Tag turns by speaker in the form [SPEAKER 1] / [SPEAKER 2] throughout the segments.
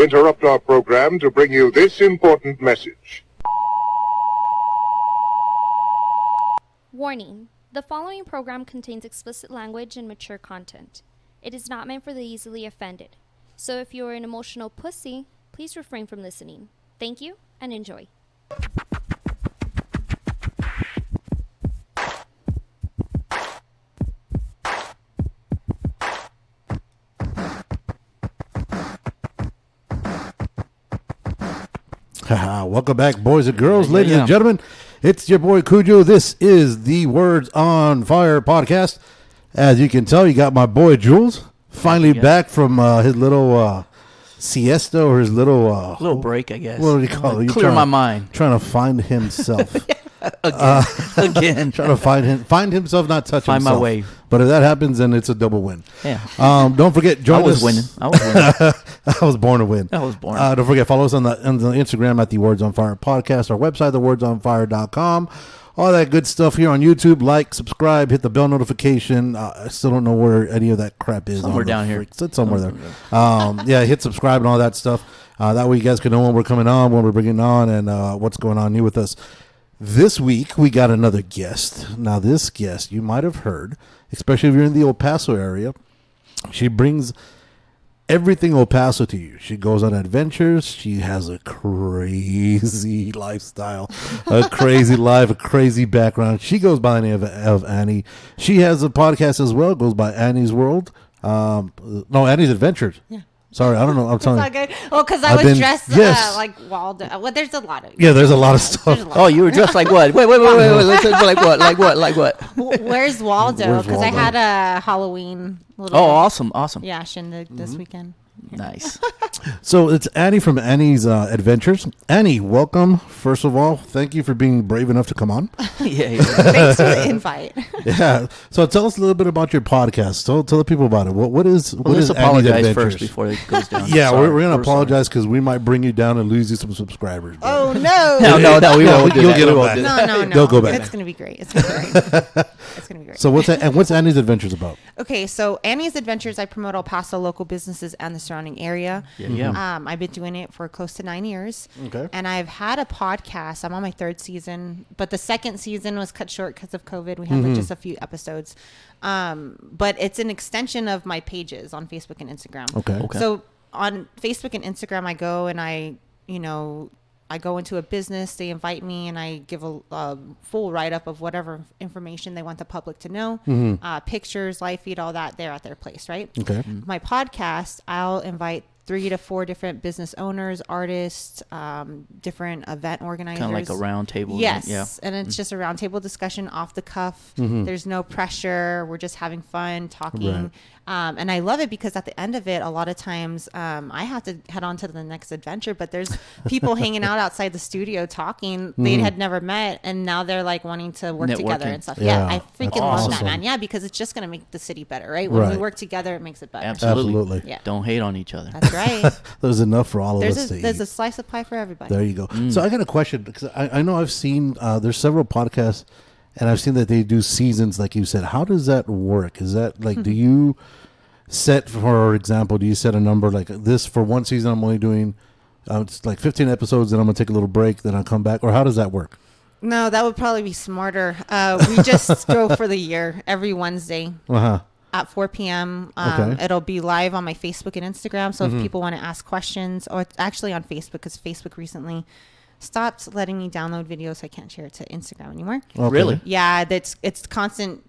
[SPEAKER 1] interrupt our program to bring you this important message.
[SPEAKER 2] Warning. The following program contains explicit language and mature content. It is not meant for the easily offended. So if you are an emotional pussy, please refrain from listening. Thank you and enjoy.
[SPEAKER 3] Welcome back, boys and girls, ladies and gentlemen. It's your boy Cujo. This is the Words on Fire podcast. As you can tell, you got my boy Jules finally back from his little siesta or his little
[SPEAKER 4] break, I guess.
[SPEAKER 3] What do you call it?
[SPEAKER 4] Clear my mind.
[SPEAKER 3] Trying to find himself.
[SPEAKER 4] Again.
[SPEAKER 3] Trying to find himself, not touch
[SPEAKER 4] find
[SPEAKER 3] himself.
[SPEAKER 4] My way.
[SPEAKER 3] But if that happens, then it's a double win.
[SPEAKER 4] Yeah.
[SPEAKER 3] Don't forget, join us.
[SPEAKER 4] I was winning.
[SPEAKER 3] I was born to win. Don't forget, follow us on the Instagram at the Words on Fire podcast, our website, thewordsonfire.com. All that good stuff here on YouTube. Like, subscribe, hit the bell notification. I still don't know where any of that crap is.
[SPEAKER 4] Somewhere down here.
[SPEAKER 3] It's somewhere there. Hit subscribe and all that stuff. That way you guys can know when we're coming on, when we're bringing on, and what's going on new with us. This week, we got another guest. Now, this guest, you might have heard, especially if you're in the El Paso area. She brings everything El Paso to you. She goes on adventures. She has a crazy lifestyle, a crazy life, a crazy background. She goes by the name of Annie. She has a podcast as well. Goes by Annie's World. Annie's Adventures. Yeah. Sorry, I don't know. I'm telling you.
[SPEAKER 5] It's all good. Well, because I was dressed like Waldo. Well, there's a lot of.
[SPEAKER 3] Yeah, there's a lot of stuff.
[SPEAKER 4] Oh, you were dressed like what? Wait. Like what?
[SPEAKER 5] Where's Waldo? Because I had a Halloween.
[SPEAKER 4] Awesome.
[SPEAKER 5] Yeah, shindig this weekend.
[SPEAKER 4] Nice.
[SPEAKER 3] So it's Annie from Annie's Adventures. Annie, welcome. First of all, thank you for being brave enough to come on.
[SPEAKER 4] Yeah.
[SPEAKER 5] Thanks for the invite.
[SPEAKER 3] Yeah. So tell us a little bit about your podcast. Tell the people about it. What is Annie's Adventures?
[SPEAKER 4] First before it goes down.
[SPEAKER 3] Yeah, we're going to apologize because we might bring you down and lose you some subscribers.
[SPEAKER 5] Oh, no.
[SPEAKER 4] No, we won't do
[SPEAKER 3] You'll
[SPEAKER 4] that.
[SPEAKER 3] get them back.
[SPEAKER 5] No.
[SPEAKER 3] They'll go back.
[SPEAKER 5] It's going to be great. It's going to be great.
[SPEAKER 3] So what's Annie's Adventures about?
[SPEAKER 5] Okay, so Annie's Adventures, I promote El Paso local businesses and the surrounding area.
[SPEAKER 4] Yeah.
[SPEAKER 5] I've been doing it for close to 9 years.
[SPEAKER 3] Okay.
[SPEAKER 5] And I've had a podcast. I'm on my 3rd season, but the 2nd season was cut short because of COVID. We had just a few episodes. But it's an extension of my pages on Facebook and Instagram.
[SPEAKER 3] Okay.
[SPEAKER 5] So on Facebook and Instagram, I go and I go into a business, they invite me, and I give a full write-up of whatever information they want the public to know, pictures, live feed, all that. They're at their place, right?
[SPEAKER 3] Okay.
[SPEAKER 5] My podcast, I'll invite 3 to 4 different business owners, artists, different event organizers.
[SPEAKER 4] Kind of like a round table.
[SPEAKER 5] Yes.
[SPEAKER 4] Yeah.
[SPEAKER 5] And it's just a round table discussion off the cuff. There's no pressure. We're just having fun, talking.
[SPEAKER 3] Right.
[SPEAKER 5] And I love it because at the end of it, a lot of times I have to head on to the next adventure, but there's people hanging out outside the studio talking they had never met. And now they're like wanting to work together and stuff. Yeah. I freaking love that, man. Yeah. Because it's just going to make the city better, right? When we work together, it makes it better.
[SPEAKER 4] Absolutely.
[SPEAKER 5] Yeah.
[SPEAKER 4] Don't hate on each other.
[SPEAKER 5] That's right.
[SPEAKER 3] There's enough for all of us to eat.
[SPEAKER 5] There's a slice of pie for everybody.
[SPEAKER 3] There you go. So I got a question because I know I've seen there's several podcasts and I've seen that they do seasons like you said. How does that work? Is that like do you set, for example, do you set a number like this for one season I'm only doing it's like 15 episodes, then I'm going to take a little break, then I'll come back? Or how does that work?
[SPEAKER 5] No, that would probably be smarter. We just go for the year every Wednesday. At 4 p.m. It'll be live on my Facebook and Instagram. So if people want to ask questions, or it's actually on Facebook because Facebook recently stopped letting me download videos. So I can't share it to Instagram anymore.
[SPEAKER 3] Okay.
[SPEAKER 4] Really?
[SPEAKER 5] Yeah, it's constant.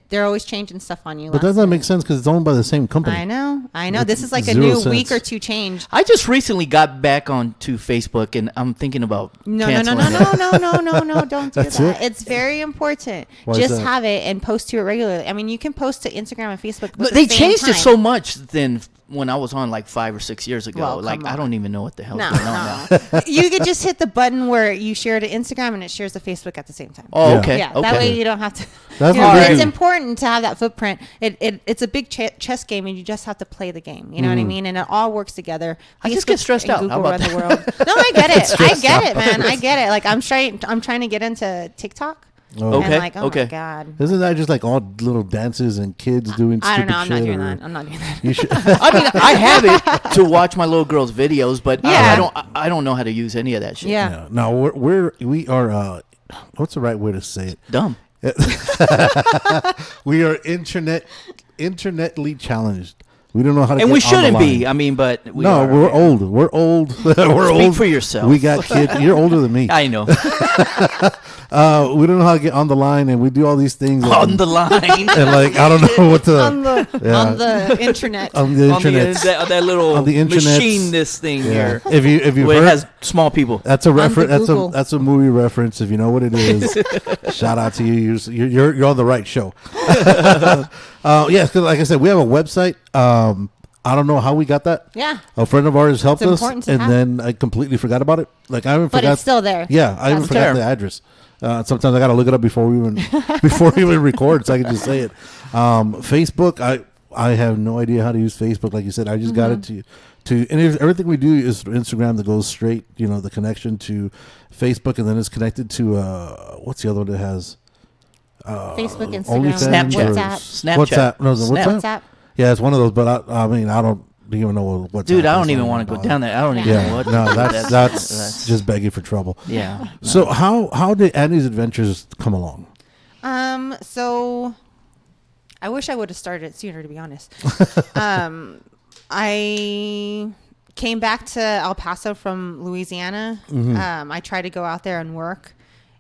[SPEAKER 5] They're always changing stuff on you.
[SPEAKER 3] But doesn't that make sense because it's owned by the same company?
[SPEAKER 5] I know. This is like a new week or two change.
[SPEAKER 4] I just recently got back onto Facebook, and I'm thinking about canceling it.
[SPEAKER 5] No, don't do that. It's very important. Just have it and post to it regularly. I mean, you can post to Instagram and Facebook.
[SPEAKER 4] But they changed it so much than when I was on like 5 or 6 years ago.
[SPEAKER 5] Well,
[SPEAKER 4] like I don't even know what the hell's going on
[SPEAKER 5] now. You could just hit the button where you share to Instagram and it shares to Facebook at the same time.
[SPEAKER 4] Oh, okay.
[SPEAKER 5] Yeah, that way you don't have to.
[SPEAKER 3] That's
[SPEAKER 5] it's important to have that footprint. It's a big chess game, and you just have to play the game. You know what I mean? And it all works together.
[SPEAKER 4] I just get stressed out.
[SPEAKER 5] Google
[SPEAKER 4] How about
[SPEAKER 5] run the world. No, I get it. I get it, man. I get it. Like I'm trying to get into TikTok.
[SPEAKER 3] Oh.
[SPEAKER 5] And like, oh
[SPEAKER 4] Okay.
[SPEAKER 5] my God.
[SPEAKER 3] Isn't that just like all little dances and kids doing
[SPEAKER 5] I
[SPEAKER 3] stupid
[SPEAKER 5] don't know.
[SPEAKER 3] shit?
[SPEAKER 5] I'm not doing that.
[SPEAKER 3] You should.
[SPEAKER 4] I mean, I have it to watch my little girl's videos, but
[SPEAKER 5] Yeah.
[SPEAKER 4] I don't know how to use any of that shit.
[SPEAKER 5] Yeah.
[SPEAKER 3] Yeah. No, we are. What's the right way to say it?
[SPEAKER 4] Dumb.
[SPEAKER 3] We are internetly challenged. We don't know how to.
[SPEAKER 4] And
[SPEAKER 3] get
[SPEAKER 4] we
[SPEAKER 3] on the
[SPEAKER 4] shouldn't be.
[SPEAKER 3] line.
[SPEAKER 4] I mean, but we
[SPEAKER 3] No,
[SPEAKER 4] are.
[SPEAKER 3] we're old. We're old. We're
[SPEAKER 4] Speak
[SPEAKER 3] old.
[SPEAKER 4] for yourself.
[SPEAKER 3] We got kids. You're older than me.
[SPEAKER 4] I know.
[SPEAKER 3] We don't know how to get on the line, and we do all these things
[SPEAKER 4] On the line.
[SPEAKER 3] and like I don't know what to
[SPEAKER 5] On the internet.
[SPEAKER 3] on the
[SPEAKER 4] On the,
[SPEAKER 3] internet.
[SPEAKER 4] that little
[SPEAKER 3] On the internets.
[SPEAKER 4] machine, this thing
[SPEAKER 3] Yeah.
[SPEAKER 4] here,
[SPEAKER 3] If you
[SPEAKER 4] where it
[SPEAKER 3] heard,
[SPEAKER 4] has small people.
[SPEAKER 3] that's a
[SPEAKER 5] the
[SPEAKER 3] reference.
[SPEAKER 5] Google.
[SPEAKER 3] That's a movie reference. If you know what it is, shout out to you. You're on the right show. Yeah, because like I said, we have a website. I don't know how we got that.
[SPEAKER 5] Yeah.
[SPEAKER 3] A friend of ours helped
[SPEAKER 5] It's
[SPEAKER 3] us,
[SPEAKER 5] important to
[SPEAKER 3] and
[SPEAKER 5] have.
[SPEAKER 3] then I completely forgot about it. Like I even
[SPEAKER 5] But
[SPEAKER 3] forgot.
[SPEAKER 5] it's still there.
[SPEAKER 3] Yeah, I even
[SPEAKER 5] That's
[SPEAKER 3] forgot
[SPEAKER 4] fair.
[SPEAKER 3] the address. Sometimes I got to look it up before we even record, so I can just say it. Facebook, I have no idea how to use Facebook. Like you said, I just got it to and everything we do is Instagram that goes straight. You know, the connection to Facebook, and then it's connected to what's the other one that has
[SPEAKER 5] Facebook, Instagram,
[SPEAKER 3] OnlyFans
[SPEAKER 4] Snapchat.
[SPEAKER 3] or
[SPEAKER 4] Snapchat.
[SPEAKER 3] WhatsApp. No, the
[SPEAKER 4] Snap.
[SPEAKER 3] WhatsApp.
[SPEAKER 5] WhatsApp.
[SPEAKER 3] Yeah, it's one of those. But I mean, I don't even know what's.
[SPEAKER 4] Dude, I don't even want to go down there. I don't even know
[SPEAKER 3] Yeah,
[SPEAKER 4] what.
[SPEAKER 3] no, that's just begging for trouble.
[SPEAKER 4] Yeah.
[SPEAKER 3] So how did Annie's Adventures come along?
[SPEAKER 5] So I wish I would have started it sooner, to be honest. I came back to El Paso from Louisiana. I tried to go out there and work,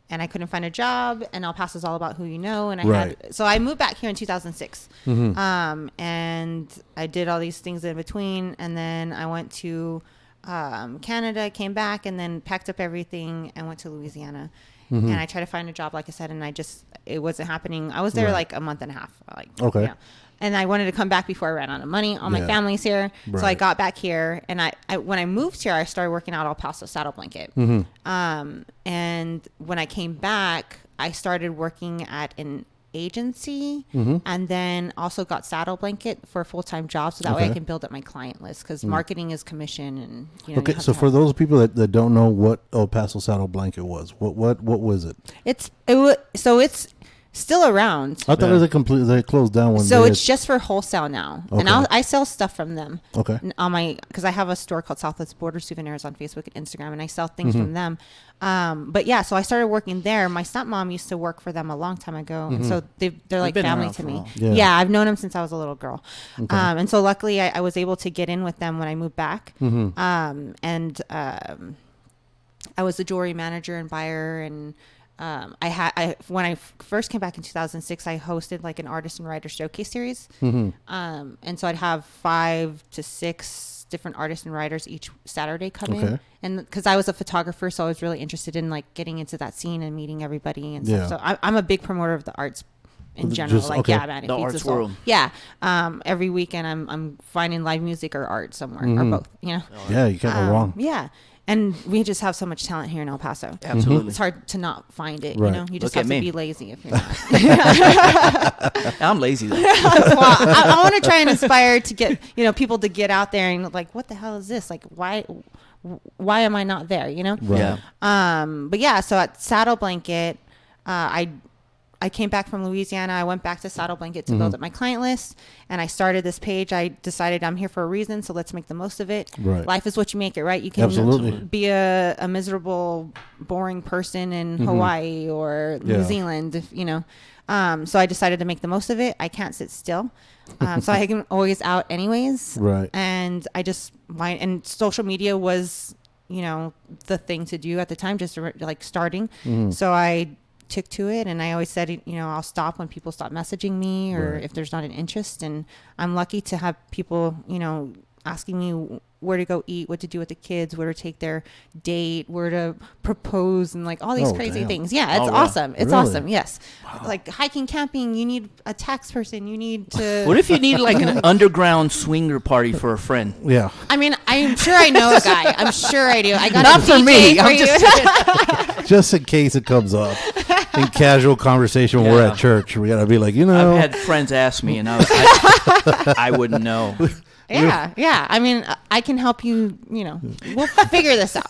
[SPEAKER 5] and I couldn't find a job. And El Paso's all about who you know. And so I moved back here in 2006. And I did all these things in between, and then I went to Canada, came back, and then packed up everything and went to Louisiana. And I tried to find a job, like I said, and it wasn't happening. I was there like a month and a half.
[SPEAKER 3] Okay.
[SPEAKER 5] Yeah. And I wanted to come back before I ran out of money. All my family's here. So I
[SPEAKER 3] Right.
[SPEAKER 5] got back here, and I when I moved here, I started working out El Paso Saddle Blanket. And when I came back, I started working at an agency, and then also got Saddle Blanket for a full-time job, so that way I
[SPEAKER 3] Okay.
[SPEAKER 5] can build up my client list, because marketing is commission, and you
[SPEAKER 3] Okay,
[SPEAKER 5] have
[SPEAKER 3] so
[SPEAKER 5] to
[SPEAKER 3] for
[SPEAKER 5] have-
[SPEAKER 3] those people that don't know what El Paso Saddle Blanket was, what was it?
[SPEAKER 5] it's still around.
[SPEAKER 3] I thought it was they closed down one
[SPEAKER 5] So
[SPEAKER 3] day.
[SPEAKER 5] it's just for wholesale now, and
[SPEAKER 3] Okay.
[SPEAKER 5] I sell stuff from them.
[SPEAKER 3] Okay.
[SPEAKER 5] On because I have a store called Southwest Border Souvenirs on Facebook and Instagram, and I sell things from them. But yeah, so I started working there. My stepmom used to work for them a long time ago, and so they're like
[SPEAKER 4] been
[SPEAKER 5] family
[SPEAKER 4] around
[SPEAKER 5] to
[SPEAKER 4] for a
[SPEAKER 5] me.
[SPEAKER 4] while.
[SPEAKER 3] Yeah.
[SPEAKER 5] Yeah, I've known them since I was a little girl, and so luckily I was able to get in with them when I moved back. I was the jewelry manager and buyer, and when I first came back in 2006, I hosted like an artist and writer showcase series. And so I'd have 5 to 6 different artists and writers each Saturday come in. And because I was a photographer, so I was really interested in like getting into that scene and meeting everybody and stuff.
[SPEAKER 3] Yeah.
[SPEAKER 5] So I'm a big promoter of the arts in
[SPEAKER 3] Just-
[SPEAKER 5] general. Like,
[SPEAKER 3] okay.
[SPEAKER 5] yeah, man, it
[SPEAKER 4] The
[SPEAKER 5] feeds
[SPEAKER 4] arts
[SPEAKER 5] the soul.
[SPEAKER 4] world.
[SPEAKER 5] Yeah. Every weekend I'm finding live music or art somewhere or both, you know?
[SPEAKER 3] Yeah, you can't go wrong.
[SPEAKER 5] Yeah. And we just have so much talent here in El Paso.
[SPEAKER 4] Absolutely.
[SPEAKER 5] It's hard to not find it,
[SPEAKER 3] Right.
[SPEAKER 5] you know? You just
[SPEAKER 4] Look
[SPEAKER 5] have
[SPEAKER 4] at
[SPEAKER 5] to
[SPEAKER 4] me.
[SPEAKER 5] be lazy if you're not.
[SPEAKER 4] I'm lazy though.
[SPEAKER 5] Well, I want to try and inspire to get, people to get out there and like, what the hell is this? Like, why am I not there, you know?
[SPEAKER 3] Right.
[SPEAKER 4] Yeah.
[SPEAKER 5] But yeah, so at Saddle Blanket, I came back from Louisiana. I went back to Saddle Blanket to build up my client list, and I started this page. I decided I'm here for a reason, so let's make the most of it.
[SPEAKER 3] Right.
[SPEAKER 5] Life is what you make it, right? You can
[SPEAKER 3] Absolutely.
[SPEAKER 5] be a miserable, boring person in Hawaii or New
[SPEAKER 3] Yeah.
[SPEAKER 5] Zealand, So I decided to make the most of it. I can't sit still. So I can always out anyways.
[SPEAKER 3] Right.
[SPEAKER 5] And and social media was, the thing to do at the time, just like starting. So I took to it, and I always said, I'll stop when people stop messaging me or
[SPEAKER 3] Right.
[SPEAKER 5] if there's not an interest. And I'm lucky to have people, asking me where to go eat, what to do with the kids, where to take their date, where to propose, and like all these
[SPEAKER 3] Oh,
[SPEAKER 5] crazy
[SPEAKER 3] damn.
[SPEAKER 5] things. Yeah, it's
[SPEAKER 4] Oh, wow.
[SPEAKER 5] awesome. It's
[SPEAKER 3] Really?
[SPEAKER 5] awesome. Yes. Like hiking, camping, you need a tax person. You need to.
[SPEAKER 4] What if you need like an underground swinger party for a friend?
[SPEAKER 3] Yeah.
[SPEAKER 5] I mean, I'm sure I know a guy. I'm sure I do. I got
[SPEAKER 4] Not
[SPEAKER 5] a
[SPEAKER 4] for
[SPEAKER 5] DJ
[SPEAKER 4] me.
[SPEAKER 5] For
[SPEAKER 4] I'm
[SPEAKER 5] you.
[SPEAKER 4] just
[SPEAKER 3] Just in case it comes up in casual conversation when we're
[SPEAKER 4] Yeah.
[SPEAKER 3] at church, we gotta be like,
[SPEAKER 4] I've had friends ask me, and I wouldn't know.
[SPEAKER 5] Yeah. I mean, I can help you. You know, we'll figure this out.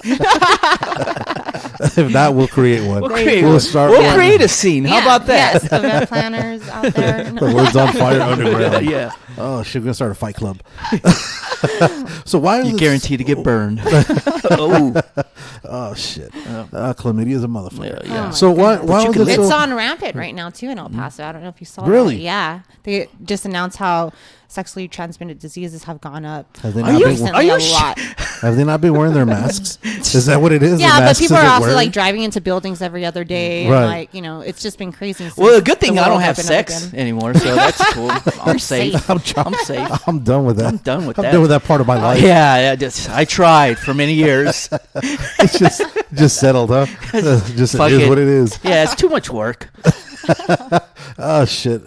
[SPEAKER 3] If not, we'll create one.
[SPEAKER 4] We'll create a scene. How about that?
[SPEAKER 5] Yes, event planners out there.
[SPEAKER 3] The Words on Fire Underground.
[SPEAKER 4] Yeah.
[SPEAKER 3] Oh shit, we're gonna start a fight club. So why is
[SPEAKER 4] You
[SPEAKER 3] it
[SPEAKER 4] guarantee to get burned. Oh.
[SPEAKER 3] Oh shit, chlamydia is a motherfucker.
[SPEAKER 4] Yeah.
[SPEAKER 5] Oh,
[SPEAKER 3] So why
[SPEAKER 4] But you
[SPEAKER 3] was
[SPEAKER 4] can
[SPEAKER 3] it
[SPEAKER 5] It's
[SPEAKER 3] so?
[SPEAKER 5] on rampant right now too in El Paso. I don't know if you saw
[SPEAKER 3] Really?
[SPEAKER 5] that. Yeah, they just announced how sexually transmitted diseases have gone up.
[SPEAKER 3] Have they
[SPEAKER 4] Are
[SPEAKER 3] not
[SPEAKER 4] you-
[SPEAKER 3] been?
[SPEAKER 5] Recently,
[SPEAKER 4] are
[SPEAKER 5] a
[SPEAKER 4] you
[SPEAKER 5] lot.
[SPEAKER 3] Have they not been wearing their masks? Is that what it is?
[SPEAKER 5] Yeah,
[SPEAKER 3] The
[SPEAKER 5] but
[SPEAKER 3] masks
[SPEAKER 5] people are
[SPEAKER 3] isn't
[SPEAKER 5] also
[SPEAKER 3] wearing?
[SPEAKER 5] like driving into buildings every other day,
[SPEAKER 3] Right.
[SPEAKER 5] and like it's just been crazy. since
[SPEAKER 4] Well, a good thing
[SPEAKER 5] the
[SPEAKER 4] I don't
[SPEAKER 5] world
[SPEAKER 4] have
[SPEAKER 5] opened up
[SPEAKER 4] sex
[SPEAKER 5] again.
[SPEAKER 4] anymore, so that's cool. I'm safe.
[SPEAKER 3] I'm
[SPEAKER 4] safe.
[SPEAKER 3] I'm done with that.
[SPEAKER 4] I'm done with
[SPEAKER 3] I'm
[SPEAKER 4] that.
[SPEAKER 3] done with that part of my life.
[SPEAKER 4] Yeah, I tried for many years.
[SPEAKER 3] It's just settled, huh? Just
[SPEAKER 4] Fuck
[SPEAKER 3] it is
[SPEAKER 4] it.
[SPEAKER 3] what it is.
[SPEAKER 4] Yeah, it's too much work.
[SPEAKER 3] Oh shit.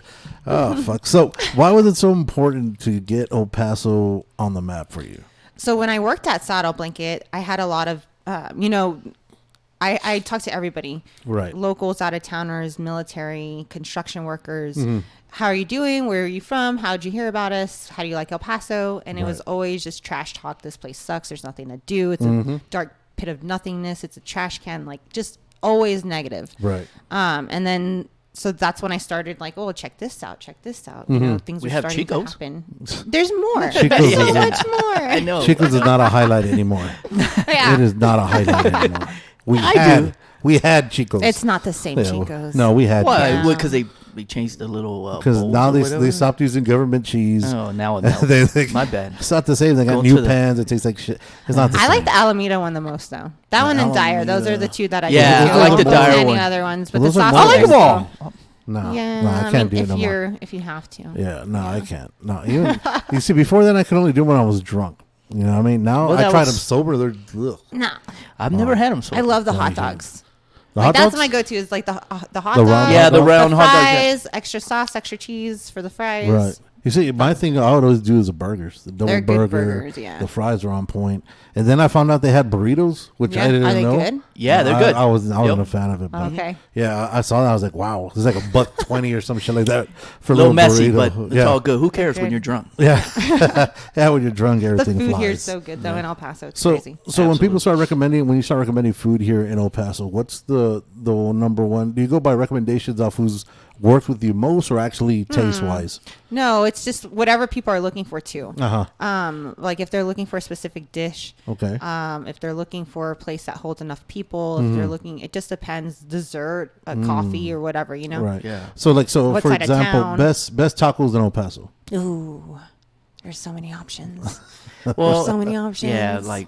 [SPEAKER 3] Oh fuck. So why was it so important to get El Paso on the map for you?
[SPEAKER 5] So when I worked at Saddle Blanket, I had a lot of, I talked to everybody,
[SPEAKER 3] Right.
[SPEAKER 5] locals, out of towners, military, construction workers.
[SPEAKER 3] Mm-hmm.
[SPEAKER 5] How are you doing? Where are you from? How'd you hear about us? How do you like El Paso? And it was
[SPEAKER 3] Right.
[SPEAKER 5] always just trash talk. This place sucks. There's nothing to do. It's
[SPEAKER 3] Mm-hmm.
[SPEAKER 5] a dark pit of nothingness. It's a trash can. Like just always negative.
[SPEAKER 3] Right.
[SPEAKER 5] And then so that's when I started like, oh, check this out. You know, things
[SPEAKER 4] We
[SPEAKER 5] are
[SPEAKER 4] have
[SPEAKER 5] starting to
[SPEAKER 4] Chicos.
[SPEAKER 5] happen. There's more.
[SPEAKER 3] Chicos
[SPEAKER 5] so
[SPEAKER 3] is-
[SPEAKER 5] much more.
[SPEAKER 4] I know.
[SPEAKER 3] Chicos is not a highlight anymore.
[SPEAKER 5] Yeah.
[SPEAKER 3] It is not a highlight anymore.
[SPEAKER 4] do.
[SPEAKER 3] We had Chicos.
[SPEAKER 5] It's not the same
[SPEAKER 3] Yeah,
[SPEAKER 5] Chicos.
[SPEAKER 3] No, we had
[SPEAKER 4] Why?
[SPEAKER 5] Yeah.
[SPEAKER 4] Because they changed the little
[SPEAKER 3] because
[SPEAKER 4] bowls
[SPEAKER 3] now
[SPEAKER 4] or
[SPEAKER 3] they
[SPEAKER 4] whatever?
[SPEAKER 3] stopped using government cheese.
[SPEAKER 4] Oh, now it
[SPEAKER 3] They-
[SPEAKER 4] melts.
[SPEAKER 3] they-
[SPEAKER 4] My bad.
[SPEAKER 3] It's not the same. They got
[SPEAKER 4] Go
[SPEAKER 3] new
[SPEAKER 4] to the-
[SPEAKER 3] pans. It tastes like shit. It's not the
[SPEAKER 5] I
[SPEAKER 3] same.
[SPEAKER 5] like the Alameda one the most, though. That one and Dyer. Those are the two that I
[SPEAKER 4] Yeah,
[SPEAKER 5] do.
[SPEAKER 3] I like the
[SPEAKER 5] don't
[SPEAKER 4] Dyer
[SPEAKER 5] any
[SPEAKER 4] one.
[SPEAKER 5] other ones, but
[SPEAKER 3] Those
[SPEAKER 5] the
[SPEAKER 3] are
[SPEAKER 5] sauce.
[SPEAKER 3] more- I like
[SPEAKER 5] is
[SPEAKER 3] them
[SPEAKER 4] all.
[SPEAKER 5] still-
[SPEAKER 3] No,
[SPEAKER 5] Yeah,
[SPEAKER 3] no, I can't do it no more.
[SPEAKER 5] if you have to.
[SPEAKER 3] Yeah, no, I can't. No, even, you see, before then I could only do it when I was drunk. You know what I mean? Now
[SPEAKER 4] Well,
[SPEAKER 3] I
[SPEAKER 4] that
[SPEAKER 3] tried
[SPEAKER 4] was-
[SPEAKER 3] them sober. They're ugh.
[SPEAKER 5] No,
[SPEAKER 4] I've never had them so.
[SPEAKER 5] I love the
[SPEAKER 3] No,
[SPEAKER 5] hot
[SPEAKER 3] you can't.
[SPEAKER 5] dogs.
[SPEAKER 3] The
[SPEAKER 5] Like,
[SPEAKER 3] hot
[SPEAKER 5] that's
[SPEAKER 3] dogs?
[SPEAKER 5] my go-to. Is like the hot
[SPEAKER 3] The
[SPEAKER 5] dog.
[SPEAKER 3] round
[SPEAKER 4] Yeah,
[SPEAKER 3] hot
[SPEAKER 4] the
[SPEAKER 3] dog?
[SPEAKER 4] round
[SPEAKER 5] the
[SPEAKER 4] hot dogs.
[SPEAKER 5] fries, extra sauce, extra cheese for the fries.
[SPEAKER 3] Right. You see, my thing I would always do is the burgers. The double
[SPEAKER 5] They're good
[SPEAKER 3] burger.
[SPEAKER 5] burgers, yeah.
[SPEAKER 3] The fries are on point. And then I found out they had burritos, which
[SPEAKER 5] Yeah,
[SPEAKER 3] I didn't
[SPEAKER 5] are they
[SPEAKER 3] know.
[SPEAKER 5] good?
[SPEAKER 4] Yeah, they're good.
[SPEAKER 3] I wasn't
[SPEAKER 4] Yep.
[SPEAKER 3] a fan of it. But
[SPEAKER 5] Okay.
[SPEAKER 3] Yeah, I saw that. I was like, wow, it's like $1.20 or some shit like that for
[SPEAKER 4] A little messy,
[SPEAKER 3] burrito.
[SPEAKER 4] but it's
[SPEAKER 3] yeah.
[SPEAKER 4] all good. Who cares when
[SPEAKER 5] good.
[SPEAKER 4] you're drunk?
[SPEAKER 3] Yeah. Yeah, when you're drunk,
[SPEAKER 5] The
[SPEAKER 3] everything
[SPEAKER 5] food
[SPEAKER 3] flies.
[SPEAKER 5] here is so good, though, in El Paso. It's
[SPEAKER 3] So,
[SPEAKER 5] crazy.
[SPEAKER 3] so when people start recommending, when you start recommending food here in El Paso, what's the number one? Do you go by recommendations of who's worked with you most, or actually taste wise?
[SPEAKER 5] No, it's just whatever people are looking for, too.
[SPEAKER 3] Uh huh.
[SPEAKER 5] Like if they're looking for a specific dish,
[SPEAKER 3] Okay.
[SPEAKER 5] if they're looking for a place that holds enough people, if they're looking, it just depends. Dessert, a coffee, or whatever, you know.
[SPEAKER 3] Right.
[SPEAKER 4] Yeah.
[SPEAKER 3] So
[SPEAKER 5] What
[SPEAKER 3] for
[SPEAKER 5] side of
[SPEAKER 3] example,
[SPEAKER 5] town?
[SPEAKER 3] best tacos in El Paso.
[SPEAKER 5] Ooh, there's so many options.
[SPEAKER 4] Well,
[SPEAKER 5] so many options.
[SPEAKER 4] Yeah, like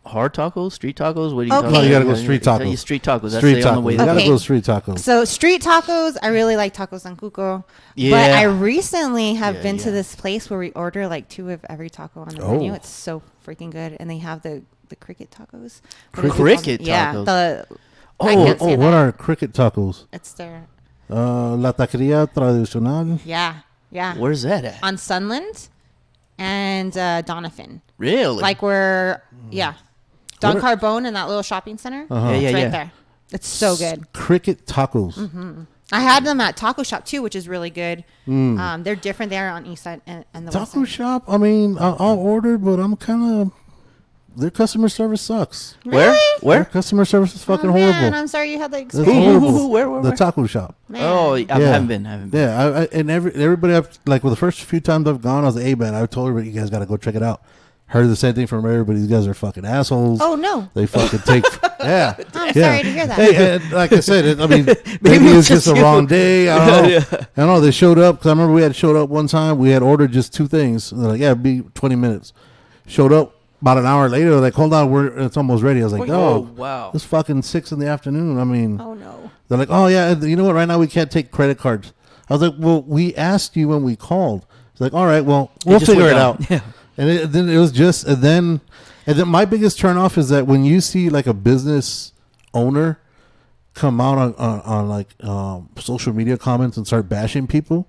[SPEAKER 4] hard tacos, street tacos. What do you?
[SPEAKER 5] Okay.
[SPEAKER 4] talking
[SPEAKER 5] No, you
[SPEAKER 3] gotta
[SPEAKER 4] about?
[SPEAKER 3] go street
[SPEAKER 4] Yeah,
[SPEAKER 3] tacos.
[SPEAKER 4] Street tacos. That's
[SPEAKER 3] Street
[SPEAKER 4] the only
[SPEAKER 3] tacos.
[SPEAKER 4] way.
[SPEAKER 3] You
[SPEAKER 4] to
[SPEAKER 3] gotta
[SPEAKER 5] Okay.
[SPEAKER 3] go street tacos.
[SPEAKER 5] So street tacos, I really like tacos San Cuco. But
[SPEAKER 4] Yeah.
[SPEAKER 5] I recently have
[SPEAKER 4] Yeah,
[SPEAKER 5] been to
[SPEAKER 4] yeah.
[SPEAKER 5] this place where we order like 2 of every taco on the
[SPEAKER 3] Oh.
[SPEAKER 5] menu. It's so freaking good, and they have the cricket tacos. What is it
[SPEAKER 4] Cricket
[SPEAKER 5] called? Yeah,
[SPEAKER 4] tacos?
[SPEAKER 5] the I
[SPEAKER 3] Oh,
[SPEAKER 5] can't say
[SPEAKER 3] what
[SPEAKER 5] that.
[SPEAKER 3] are cricket tacos?
[SPEAKER 5] It's their
[SPEAKER 3] La taqueria tradicional.
[SPEAKER 5] yeah
[SPEAKER 4] Where's that at?
[SPEAKER 5] on Sunland and Donovan.
[SPEAKER 4] Really?
[SPEAKER 5] Like where Don
[SPEAKER 3] What are-
[SPEAKER 5] Carbone in that little shopping center.
[SPEAKER 3] Uh-huh.
[SPEAKER 4] Yeah,
[SPEAKER 5] It's
[SPEAKER 4] yeah,
[SPEAKER 5] right
[SPEAKER 4] yeah.
[SPEAKER 5] there. It's so good.
[SPEAKER 3] Cricket tacos.
[SPEAKER 5] I had them at Taco Shop too, which is really good. They're different there on East Side and the West
[SPEAKER 3] Taco
[SPEAKER 5] Side.
[SPEAKER 3] shop. I mean, I'll order, but I'm kind of. Their customer service sucks.
[SPEAKER 4] Where?
[SPEAKER 5] Really?
[SPEAKER 3] Their
[SPEAKER 4] Where?
[SPEAKER 3] customer service is fucking
[SPEAKER 5] Oh, man,
[SPEAKER 3] horrible.
[SPEAKER 5] I'm sorry you had the
[SPEAKER 3] It's
[SPEAKER 5] experience.
[SPEAKER 3] horrible.
[SPEAKER 4] Where?
[SPEAKER 3] The taco shop.
[SPEAKER 5] Man.
[SPEAKER 4] Oh, I
[SPEAKER 3] Yeah.
[SPEAKER 4] haven't been.
[SPEAKER 3] Yeah, and everybody I've like with the first few times I've gone, I was like, "Hey man," I told everybody, "You guys got to go check it out." Heard the same thing from everybody. These guys are fucking assholes.
[SPEAKER 5] Oh no.
[SPEAKER 3] They fucking take. Yeah.
[SPEAKER 5] I'm
[SPEAKER 3] yeah.
[SPEAKER 5] sorry to hear that.
[SPEAKER 3] Hey, and like I said, I mean, maybe
[SPEAKER 4] it's
[SPEAKER 3] it's just
[SPEAKER 4] just
[SPEAKER 3] the
[SPEAKER 4] you.
[SPEAKER 3] wrong day. I don't know.
[SPEAKER 4] Yeah.
[SPEAKER 3] I don't know. They showed up because I remember we had showed up one time. We had ordered just 2 things. And they're like, "Yeah, it'd be 20 minutes." Showed up about an hour later. They're like, "Hold on, it's almost ready." I was like,
[SPEAKER 4] Oh,
[SPEAKER 3] "Oh,
[SPEAKER 4] wow.
[SPEAKER 3] it's fucking 6 in the afternoon." I mean,
[SPEAKER 5] Oh no.
[SPEAKER 3] they're like, "Oh yeah, you know what? Right now we can't take credit cards." I was like, "Well, we asked you when we called." It's like, "All right, well, we'll
[SPEAKER 4] just
[SPEAKER 3] figure
[SPEAKER 4] went
[SPEAKER 3] it
[SPEAKER 4] down.
[SPEAKER 3] out."
[SPEAKER 4] Yeah.
[SPEAKER 3] And then it was just, and then my biggest turn off is that when you see like a business owner come out on like social media comments and start bashing people,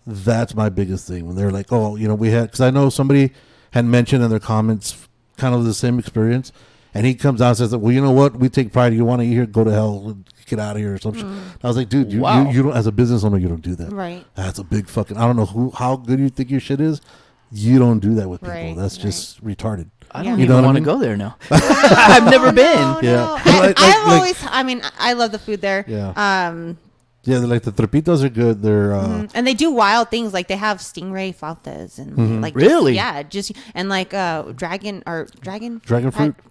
[SPEAKER 3] that's my biggest thing. When they're like, "Oh, you know, we had," because I know somebody had mentioned in their comments kind of the same experience, and he comes out and says, "Well, you know what? We take pride. You want to eat here? Go to hell. Get out of here," or something. I was like, "Dude,
[SPEAKER 4] Wow.
[SPEAKER 3] you don't, as a business owner, you don't do that.
[SPEAKER 5] Right.
[SPEAKER 3] That's a big fucking. I don't know how good you think your shit is. You don't do that with people.
[SPEAKER 5] Right,
[SPEAKER 3] That's
[SPEAKER 5] right.
[SPEAKER 3] just retarded.
[SPEAKER 4] I don't
[SPEAKER 3] You
[SPEAKER 4] even
[SPEAKER 3] know what I
[SPEAKER 4] want to
[SPEAKER 3] mean?
[SPEAKER 4] go there now. I've never been.
[SPEAKER 5] No,
[SPEAKER 3] Yeah.
[SPEAKER 5] no.
[SPEAKER 3] Like-
[SPEAKER 5] I've
[SPEAKER 3] like-
[SPEAKER 5] always. I mean, I love the food there.
[SPEAKER 3] Yeah. Yeah, they're like the trepitos are good. They're
[SPEAKER 5] And they do wild things, like they have stingray flautas and
[SPEAKER 3] Mm-hmm.
[SPEAKER 5] like
[SPEAKER 4] Really?
[SPEAKER 5] just and like dragon
[SPEAKER 3] fruit.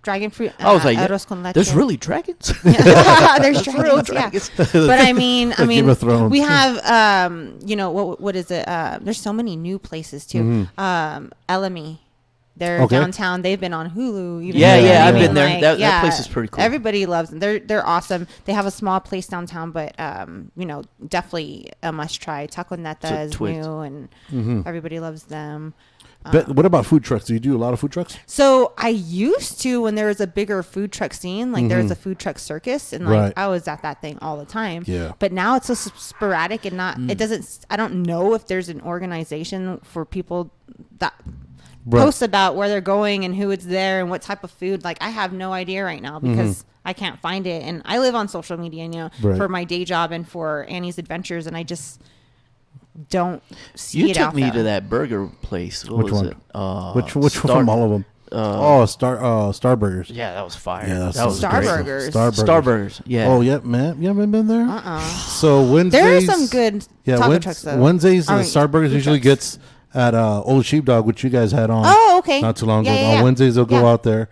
[SPEAKER 5] dragon fruit.
[SPEAKER 4] I was like,
[SPEAKER 5] arroz con leche.
[SPEAKER 4] there's really dragons.
[SPEAKER 5] There's
[SPEAKER 4] real
[SPEAKER 5] dragons,
[SPEAKER 4] dragons.
[SPEAKER 5] yeah. But I mean,
[SPEAKER 3] Game of Thrones.
[SPEAKER 5] we have what is it? There's so many new places too. Elemi. They're
[SPEAKER 3] Okay.
[SPEAKER 5] downtown. They've been on Hulu. Even
[SPEAKER 4] Yeah,
[SPEAKER 3] yeah, I've
[SPEAKER 4] been there. That place is pretty cool.
[SPEAKER 5] Everybody loves them. They're awesome. They have a small place downtown, but definitely a must try. Taco Neta is
[SPEAKER 4] twist.
[SPEAKER 5] new, and everybody loves them.
[SPEAKER 3] But what about food trucks? Do you do a lot of food trucks?
[SPEAKER 5] So I used to, when there was a bigger food truck scene, like there was a food truck circus, and like
[SPEAKER 3] Right.
[SPEAKER 5] I was at that thing all the time.
[SPEAKER 3] Yeah.
[SPEAKER 5] But now it's so sporadic and not. It doesn't. I don't know if there's an organization for people that
[SPEAKER 3] Right.
[SPEAKER 5] post about where they're going and who it's there and what type of food. Like I have no idea right now because I can't find it, and I live on social media,
[SPEAKER 3] Right.
[SPEAKER 5] for my day job and for Annie's Adventures, and I just don't see
[SPEAKER 4] You
[SPEAKER 5] it
[SPEAKER 4] took
[SPEAKER 5] out
[SPEAKER 4] me
[SPEAKER 5] there.
[SPEAKER 4] to that burger place. What
[SPEAKER 3] Which
[SPEAKER 4] was
[SPEAKER 3] one?
[SPEAKER 4] it?
[SPEAKER 3] Which one from all of them? Star Burgers.
[SPEAKER 4] Yeah, that was fire.
[SPEAKER 3] Yeah,
[SPEAKER 4] that was
[SPEAKER 5] Star
[SPEAKER 4] great.
[SPEAKER 5] Burgers.
[SPEAKER 4] Star Burgers. Yeah.
[SPEAKER 3] Oh, yeah, man. You haven't been there?
[SPEAKER 5] Uh-uh.
[SPEAKER 3] So Wednesdays.
[SPEAKER 5] There are some good taco trucks though.
[SPEAKER 3] Wednesdays,
[SPEAKER 5] I mean,
[SPEAKER 3] Star Burgers
[SPEAKER 5] food
[SPEAKER 3] usually
[SPEAKER 5] trucks.
[SPEAKER 3] gets at Old Sheepdog, which you guys had on.
[SPEAKER 5] Oh, okay.
[SPEAKER 3] Not too long ago.
[SPEAKER 5] Yeah, yeah,
[SPEAKER 3] On
[SPEAKER 5] yeah.
[SPEAKER 3] Wednesdays, they'll go
[SPEAKER 5] Yeah.
[SPEAKER 3] out there.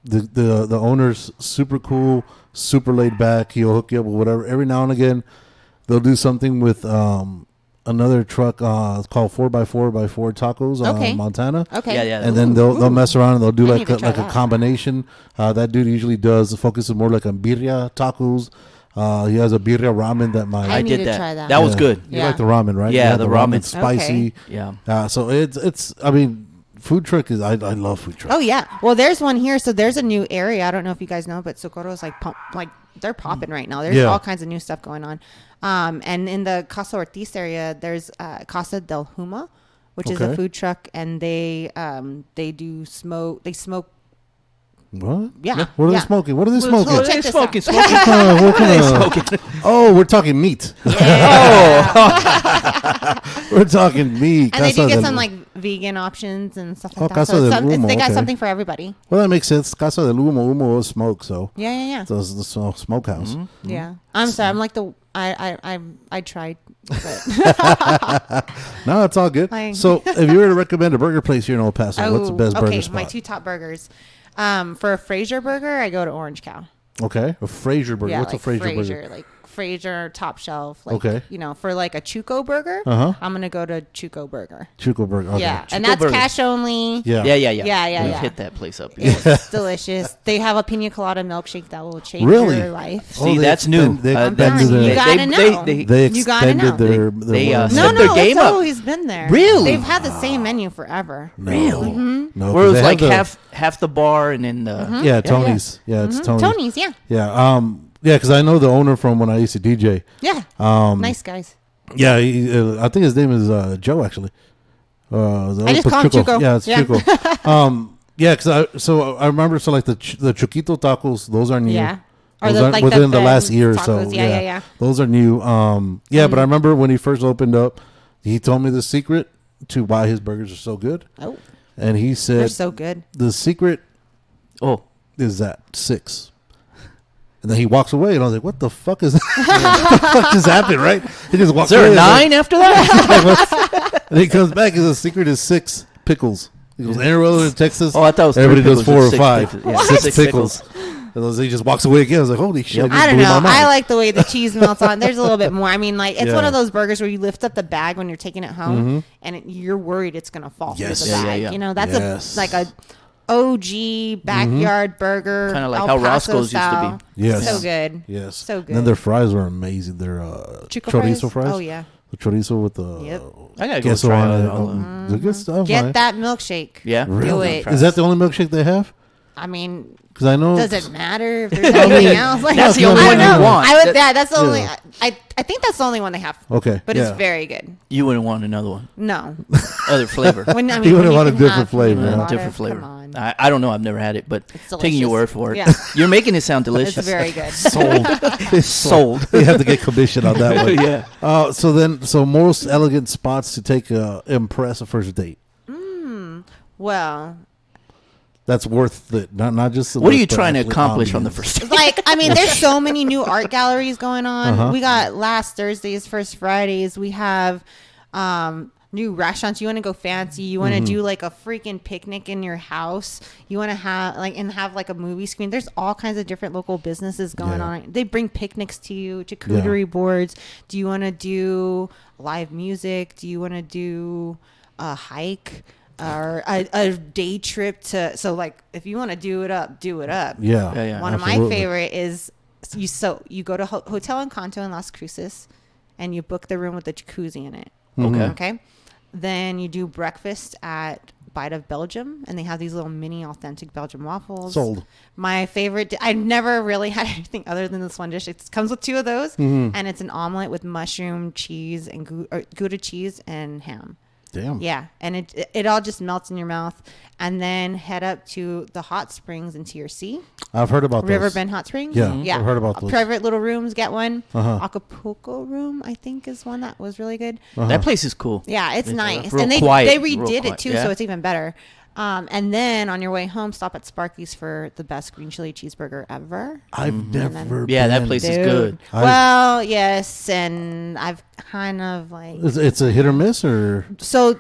[SPEAKER 3] The owner's super cool, super laid back. He'll hook you up with whatever. Every now and again, they'll do something with another truck. It's called 4x4x4 tacos
[SPEAKER 5] Okay.
[SPEAKER 3] on Montana.
[SPEAKER 5] Okay.
[SPEAKER 4] Yeah.
[SPEAKER 3] And then they'll mess around and they'll do
[SPEAKER 5] I
[SPEAKER 3] like
[SPEAKER 5] need to try
[SPEAKER 3] a
[SPEAKER 5] that.
[SPEAKER 3] combination. That dude usually focuses more like on birria tacos. He has a birria ramen that
[SPEAKER 5] I
[SPEAKER 4] I
[SPEAKER 5] need
[SPEAKER 4] did
[SPEAKER 5] to
[SPEAKER 4] that.
[SPEAKER 5] try that.
[SPEAKER 4] That was
[SPEAKER 3] Yeah.
[SPEAKER 4] good.
[SPEAKER 3] You
[SPEAKER 5] Yeah.
[SPEAKER 3] like the ramen, right?
[SPEAKER 4] Yeah, the ramen.
[SPEAKER 3] ramen's spicy.
[SPEAKER 4] Yeah.
[SPEAKER 3] So it's. I mean, food truck is. I love food truck.
[SPEAKER 5] Oh yeah. Well, there's one here. So there's a new area. I don't know if you guys know, but Socorro is like they're popping right now. There's
[SPEAKER 3] Yeah.
[SPEAKER 5] all kinds of new stuff going on. And in the Casa Ortiz area, there's Casa Del Huma, which is a
[SPEAKER 3] Okay.
[SPEAKER 5] food truck, and they smoke.
[SPEAKER 3] What?
[SPEAKER 5] Yeah.
[SPEAKER 3] What are
[SPEAKER 5] yeah.
[SPEAKER 3] they smoking? What are they
[SPEAKER 5] Well,
[SPEAKER 3] smoking?
[SPEAKER 5] check this
[SPEAKER 4] smoking,
[SPEAKER 5] out.
[SPEAKER 3] What kind of- Oh, we're talking meat. We're talking meat.
[SPEAKER 5] And they do
[SPEAKER 3] Casa
[SPEAKER 5] get
[SPEAKER 3] del-
[SPEAKER 5] some like vegan options and stuff
[SPEAKER 3] Oh,
[SPEAKER 5] like that.
[SPEAKER 3] Casa
[SPEAKER 5] So
[SPEAKER 3] del Humo,
[SPEAKER 5] they got
[SPEAKER 3] okay.
[SPEAKER 5] something for everybody.
[SPEAKER 3] Well, that makes sense. Casa del Huma is smoke, so
[SPEAKER 5] Yeah.
[SPEAKER 3] so it's the smokehouse.
[SPEAKER 4] Mm-hmm.
[SPEAKER 5] Yeah. I'm sorry. I'm like I tried, but
[SPEAKER 3] No, it's all good.
[SPEAKER 5] Like-
[SPEAKER 3] So, if you were to recommend a burger place here in El Paso, what's the best burger
[SPEAKER 5] okay,
[SPEAKER 3] spot?
[SPEAKER 5] my two top burgers. For a Fraser burger, I go to Orange Cow.
[SPEAKER 3] Okay, a Fraser burger.
[SPEAKER 5] Yeah,
[SPEAKER 3] What's
[SPEAKER 5] like
[SPEAKER 3] a Fraser burger?
[SPEAKER 5] Like Fraser top shelf. Like,
[SPEAKER 3] Okay.
[SPEAKER 5] for like a Chuco burger,
[SPEAKER 3] Uh-huh.
[SPEAKER 5] I'm gonna go to Chuco burger.
[SPEAKER 3] Chuco burger. Okay.
[SPEAKER 5] Yeah, and
[SPEAKER 4] Chuco
[SPEAKER 5] that's
[SPEAKER 4] burger.
[SPEAKER 5] cash only.
[SPEAKER 3] Yeah.
[SPEAKER 4] Yeah.
[SPEAKER 5] Yeah.
[SPEAKER 4] Hit that place up.
[SPEAKER 5] It's delicious. They have a pina colada milkshake that will change
[SPEAKER 3] Really?
[SPEAKER 5] your life.
[SPEAKER 4] See,
[SPEAKER 3] they
[SPEAKER 4] that's new.
[SPEAKER 3] extend- they
[SPEAKER 4] I'm
[SPEAKER 3] extended
[SPEAKER 5] telling you,
[SPEAKER 3] their-
[SPEAKER 5] you gotta know.
[SPEAKER 3] They
[SPEAKER 5] You gotta know.
[SPEAKER 3] extended their
[SPEAKER 4] They,
[SPEAKER 3] whatever.
[SPEAKER 4] set
[SPEAKER 5] No,
[SPEAKER 4] their game
[SPEAKER 5] it's
[SPEAKER 4] up.
[SPEAKER 5] always been there.
[SPEAKER 4] Really?
[SPEAKER 5] They've had the same menu forever.
[SPEAKER 3] No. No,
[SPEAKER 4] Where it
[SPEAKER 3] 'cause
[SPEAKER 4] was
[SPEAKER 3] they
[SPEAKER 4] like
[SPEAKER 3] have
[SPEAKER 4] half the bar and then the
[SPEAKER 3] Yeah, Tony's. Yeah, it's Tony's.
[SPEAKER 5] Tony's, yeah,
[SPEAKER 3] Yeah. Yeah, because I know the owner from when I used to DJ.
[SPEAKER 5] yeah.
[SPEAKER 3] Um,
[SPEAKER 5] Nice guys.
[SPEAKER 3] Yeah, I think his name is Joe actually.
[SPEAKER 5] I just call him Chuco.
[SPEAKER 3] Yeah, it's
[SPEAKER 5] Yeah.
[SPEAKER 3] Chuco. Yeah, because I remember like the Chuquito tacos. Those are new.
[SPEAKER 5] Yeah. Or
[SPEAKER 3] Those
[SPEAKER 5] the,
[SPEAKER 3] are
[SPEAKER 5] like
[SPEAKER 3] within the
[SPEAKER 5] the
[SPEAKER 3] last year or so.
[SPEAKER 5] tacos. Yeah.
[SPEAKER 3] Those are new. Yeah, but I remember when he first opened up, he told me the secret to why his burgers are so good,
[SPEAKER 5] Oh,
[SPEAKER 3] and he
[SPEAKER 5] they're
[SPEAKER 3] said
[SPEAKER 5] so good.
[SPEAKER 3] the secret
[SPEAKER 4] oh
[SPEAKER 3] is that 6. And then he walks away, and I was like, "What the fuck is that? What the fuck just happened?" Right? He just walks
[SPEAKER 4] is there
[SPEAKER 3] away.
[SPEAKER 4] a
[SPEAKER 3] I was
[SPEAKER 4] 9 after that?
[SPEAKER 3] like, and he comes back, and the secret is 6 pickles. He goes, "Anywhere in Texas,
[SPEAKER 4] Oh, I thought it was
[SPEAKER 3] everybody
[SPEAKER 4] 3
[SPEAKER 3] does
[SPEAKER 4] pickles,
[SPEAKER 3] 4 or
[SPEAKER 4] it's 6
[SPEAKER 3] 5.
[SPEAKER 4] pickles. Yeah,
[SPEAKER 3] 6
[SPEAKER 4] 6
[SPEAKER 3] pickles." And those, he just walks away again. I was like, "Holy shit!" it just
[SPEAKER 5] I don't
[SPEAKER 3] blew
[SPEAKER 5] know.
[SPEAKER 3] my mind.
[SPEAKER 5] I like the way the cheese melts on. There's a little bit more. I mean, like it's one
[SPEAKER 3] Yeah.
[SPEAKER 5] of those burgers where you lift up the bag when you're taking it home, and you're worried it's gonna fall
[SPEAKER 3] Yes.
[SPEAKER 5] through the
[SPEAKER 3] Yeah,
[SPEAKER 5] bag.
[SPEAKER 4] yeah.
[SPEAKER 5] You know, that's
[SPEAKER 3] Yes.
[SPEAKER 5] like a OG backyard burger,
[SPEAKER 4] Kinda like
[SPEAKER 5] El
[SPEAKER 4] how
[SPEAKER 5] Paso
[SPEAKER 4] Roscoe's used to be.
[SPEAKER 5] style.
[SPEAKER 3] Yes.
[SPEAKER 5] So good.
[SPEAKER 3] Yes.
[SPEAKER 5] So
[SPEAKER 3] And then
[SPEAKER 5] good.
[SPEAKER 3] their fries were amazing. Their
[SPEAKER 5] Chico
[SPEAKER 3] chorizo fries.
[SPEAKER 5] Oh yeah.
[SPEAKER 3] The chorizo with the
[SPEAKER 5] Yep.
[SPEAKER 4] I gotta go
[SPEAKER 3] queso
[SPEAKER 4] try
[SPEAKER 3] on
[SPEAKER 4] all
[SPEAKER 3] it.
[SPEAKER 4] that.
[SPEAKER 3] The good stuff.
[SPEAKER 5] Get
[SPEAKER 3] man.
[SPEAKER 5] that milkshake.
[SPEAKER 4] Yeah,
[SPEAKER 5] Do it.
[SPEAKER 3] Is that the only milkshake they have?
[SPEAKER 5] I mean,
[SPEAKER 3] because I know.
[SPEAKER 5] Does it matter if there's anything else? Like,
[SPEAKER 4] That's the only
[SPEAKER 5] I
[SPEAKER 4] one
[SPEAKER 5] don't
[SPEAKER 4] you
[SPEAKER 5] know.
[SPEAKER 4] want.
[SPEAKER 5] I would. That's the
[SPEAKER 3] Yeah.
[SPEAKER 5] only. I think that's the only one they have.
[SPEAKER 3] Okay,
[SPEAKER 5] But
[SPEAKER 3] yeah.
[SPEAKER 5] it's very good.
[SPEAKER 4] You wouldn't want another one.
[SPEAKER 5] No.
[SPEAKER 4] Other flavor.
[SPEAKER 5] When, I
[SPEAKER 3] You would've
[SPEAKER 5] when
[SPEAKER 3] wanted
[SPEAKER 5] can
[SPEAKER 3] different
[SPEAKER 5] have
[SPEAKER 3] flavor,
[SPEAKER 5] pina
[SPEAKER 3] huh?
[SPEAKER 5] colada,
[SPEAKER 4] Different flavor.
[SPEAKER 5] Come on.
[SPEAKER 4] I don't know. I've never had it, but
[SPEAKER 5] It's
[SPEAKER 4] taking your word
[SPEAKER 5] delicious.
[SPEAKER 4] for it.
[SPEAKER 5] Yeah.
[SPEAKER 4] You're making it sound delicious.
[SPEAKER 5] It's very good.
[SPEAKER 3] Sold.
[SPEAKER 4] Sold.
[SPEAKER 3] You have to get commission on that one.
[SPEAKER 4] Yeah.
[SPEAKER 3] So most elegant spots to take impress a first date.
[SPEAKER 5] Well,
[SPEAKER 3] That's worth it. Not just. The
[SPEAKER 4] What are
[SPEAKER 3] look,
[SPEAKER 4] you
[SPEAKER 3] but
[SPEAKER 4] trying to
[SPEAKER 3] actually
[SPEAKER 4] accomplish on the
[SPEAKER 3] ambience.
[SPEAKER 4] first date?
[SPEAKER 5] like, I mean, there's so many new art galleries going on.
[SPEAKER 3] Uh-huh.
[SPEAKER 5] We got last Thursdays, first Fridays. We have new restaurants. You want to go fancy. You want to do like a freaking picnic in your house. You want to have like a movie screen. There's all kinds of different local businesses going
[SPEAKER 3] Yeah.
[SPEAKER 5] on. They bring picnics to you, charcuterie boards. Do you want to do live music? Do you want to do a hike? Or a day trip so like if you want to do it up.
[SPEAKER 3] Yeah.
[SPEAKER 4] Yeah.
[SPEAKER 5] One of my
[SPEAKER 3] absolutely.
[SPEAKER 5] favorite is you go to Hotel Encanto in Las Cruces and you book the room with the jacuzzi in it.
[SPEAKER 4] Okay.
[SPEAKER 5] Okay. Then you do breakfast at Bite of Belgium and they have these little mini authentic Belgian waffles.
[SPEAKER 3] Sold.
[SPEAKER 5] My favorite, I've never really had anything other than this one dish. It comes with two of those and it's an omelet with mushroom, cheese, and Gouda cheese and ham.
[SPEAKER 3] Damn.
[SPEAKER 5] Yeah, and it all just melts in your mouth. And then head up to the hot springs in TRC.
[SPEAKER 3] I've heard about those.
[SPEAKER 5] Riverbend Hot Springs.
[SPEAKER 3] Yeah,
[SPEAKER 5] yeah.
[SPEAKER 3] I've heard about those.
[SPEAKER 5] Private little rooms, get one.
[SPEAKER 3] Uh-huh.
[SPEAKER 5] Acapulco room, I think, is one that was really good.
[SPEAKER 4] That place is cool.
[SPEAKER 5] Yeah, it's nice,
[SPEAKER 4] real
[SPEAKER 5] and they
[SPEAKER 4] quiet,
[SPEAKER 5] redid
[SPEAKER 4] real
[SPEAKER 5] it
[SPEAKER 4] quiet,
[SPEAKER 5] too,
[SPEAKER 4] yeah.
[SPEAKER 5] so it's even better. And then on your way home, stop at Sparky's for the best green chili cheeseburger ever.
[SPEAKER 3] I've never.
[SPEAKER 4] Yeah, that
[SPEAKER 3] been.
[SPEAKER 4] place is good.
[SPEAKER 5] Well, yes, and I've kind of like
[SPEAKER 3] It's a hit or miss, or
[SPEAKER 5] so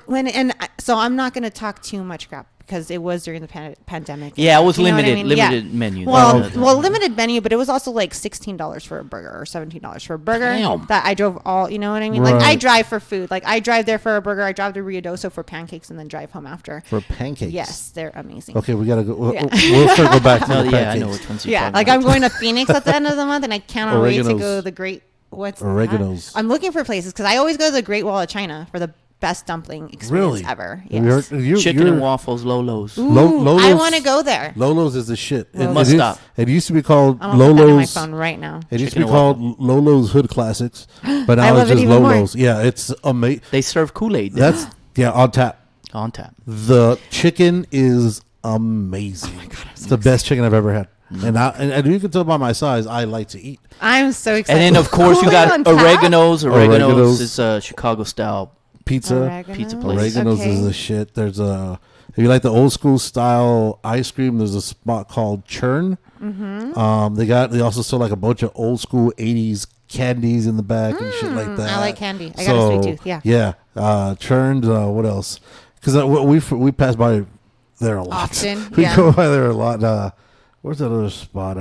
[SPEAKER 5] I'm not going to talk too much crap because it was during the pandemic.
[SPEAKER 4] Yeah, it was
[SPEAKER 5] You know what I
[SPEAKER 4] limited,
[SPEAKER 5] mean?
[SPEAKER 4] limited
[SPEAKER 5] Yeah.
[SPEAKER 4] menu.
[SPEAKER 5] Well, limited menu, but it was also like $16 for a burger or $17 for a burger.
[SPEAKER 4] Damn.
[SPEAKER 5] That I drove all, you know what I mean? Like I
[SPEAKER 3] Right.
[SPEAKER 5] drive for food. Like I drive there for a burger. I drive to Ruidoso for pancakes and then drive home after.
[SPEAKER 3] for pancakes.
[SPEAKER 5] Yes, they're amazing.
[SPEAKER 3] Okay, we gotta go. We'll,
[SPEAKER 5] Yeah.
[SPEAKER 3] we'll circle back to
[SPEAKER 4] No,
[SPEAKER 3] the
[SPEAKER 4] yeah, I
[SPEAKER 3] pancakes.
[SPEAKER 4] know which ones you're
[SPEAKER 5] Yeah,
[SPEAKER 4] talking
[SPEAKER 5] like
[SPEAKER 4] about.
[SPEAKER 5] I'm going to Phoenix at the end of the month, and I cannot wait to
[SPEAKER 3] Oregano's.
[SPEAKER 5] go to the Great. What's that?
[SPEAKER 3] Oregano's.
[SPEAKER 5] I'm looking for places because I always go to the Great Wall of China for the best dumpling experience
[SPEAKER 3] Really?
[SPEAKER 5] ever.
[SPEAKER 3] Have
[SPEAKER 5] Yes.
[SPEAKER 3] you heard-
[SPEAKER 4] Chicken
[SPEAKER 3] you're-
[SPEAKER 4] and waffles, Lolo's.
[SPEAKER 5] Ooh,
[SPEAKER 3] Lolo's-
[SPEAKER 5] I want to go there.
[SPEAKER 3] Lolo's is the shit.
[SPEAKER 5] Lolo's.
[SPEAKER 4] Must stop.
[SPEAKER 3] It used to be called
[SPEAKER 5] I'm gonna put that in my
[SPEAKER 3] Lolo's.
[SPEAKER 5] phone right now.
[SPEAKER 3] It used to
[SPEAKER 4] Chicken
[SPEAKER 3] be
[SPEAKER 4] and
[SPEAKER 3] called Lolo's Hood Classics, but
[SPEAKER 5] I
[SPEAKER 3] now
[SPEAKER 5] love
[SPEAKER 3] it's
[SPEAKER 5] it
[SPEAKER 3] just
[SPEAKER 5] even more.
[SPEAKER 3] Lolo's. Yeah, it's amazing.
[SPEAKER 4] They serve Kool-Aid.
[SPEAKER 3] That's on tap.
[SPEAKER 4] on tap.
[SPEAKER 3] The chicken is amazing. Oh my god, it's the best chicken I've ever had. And you can tell by my size, I like to eat.
[SPEAKER 5] I'm so excited.
[SPEAKER 4] And then, of course, you
[SPEAKER 5] Kool-Aid on
[SPEAKER 4] got
[SPEAKER 5] tap?
[SPEAKER 4] Oregano's.
[SPEAKER 3] Oregano's.
[SPEAKER 4] Oregano's is a Chicago-style
[SPEAKER 3] Pizza.
[SPEAKER 5] Oregano's?
[SPEAKER 4] pizza place.
[SPEAKER 3] Oregano's
[SPEAKER 5] Okay.
[SPEAKER 3] is the shit. There's if you like the old school style ice cream, there's a spot called Churn. Mm-hmm. They also sell like a bunch of old school 80s candies in the back and shit like that.
[SPEAKER 5] I like candy. I got a sweet tooth. Yeah.
[SPEAKER 3] Yeah. Churned. What else? Because we pass by there a lot.
[SPEAKER 5] Often,
[SPEAKER 3] We
[SPEAKER 5] yeah.
[SPEAKER 3] go by there a lot. Where's that other spot?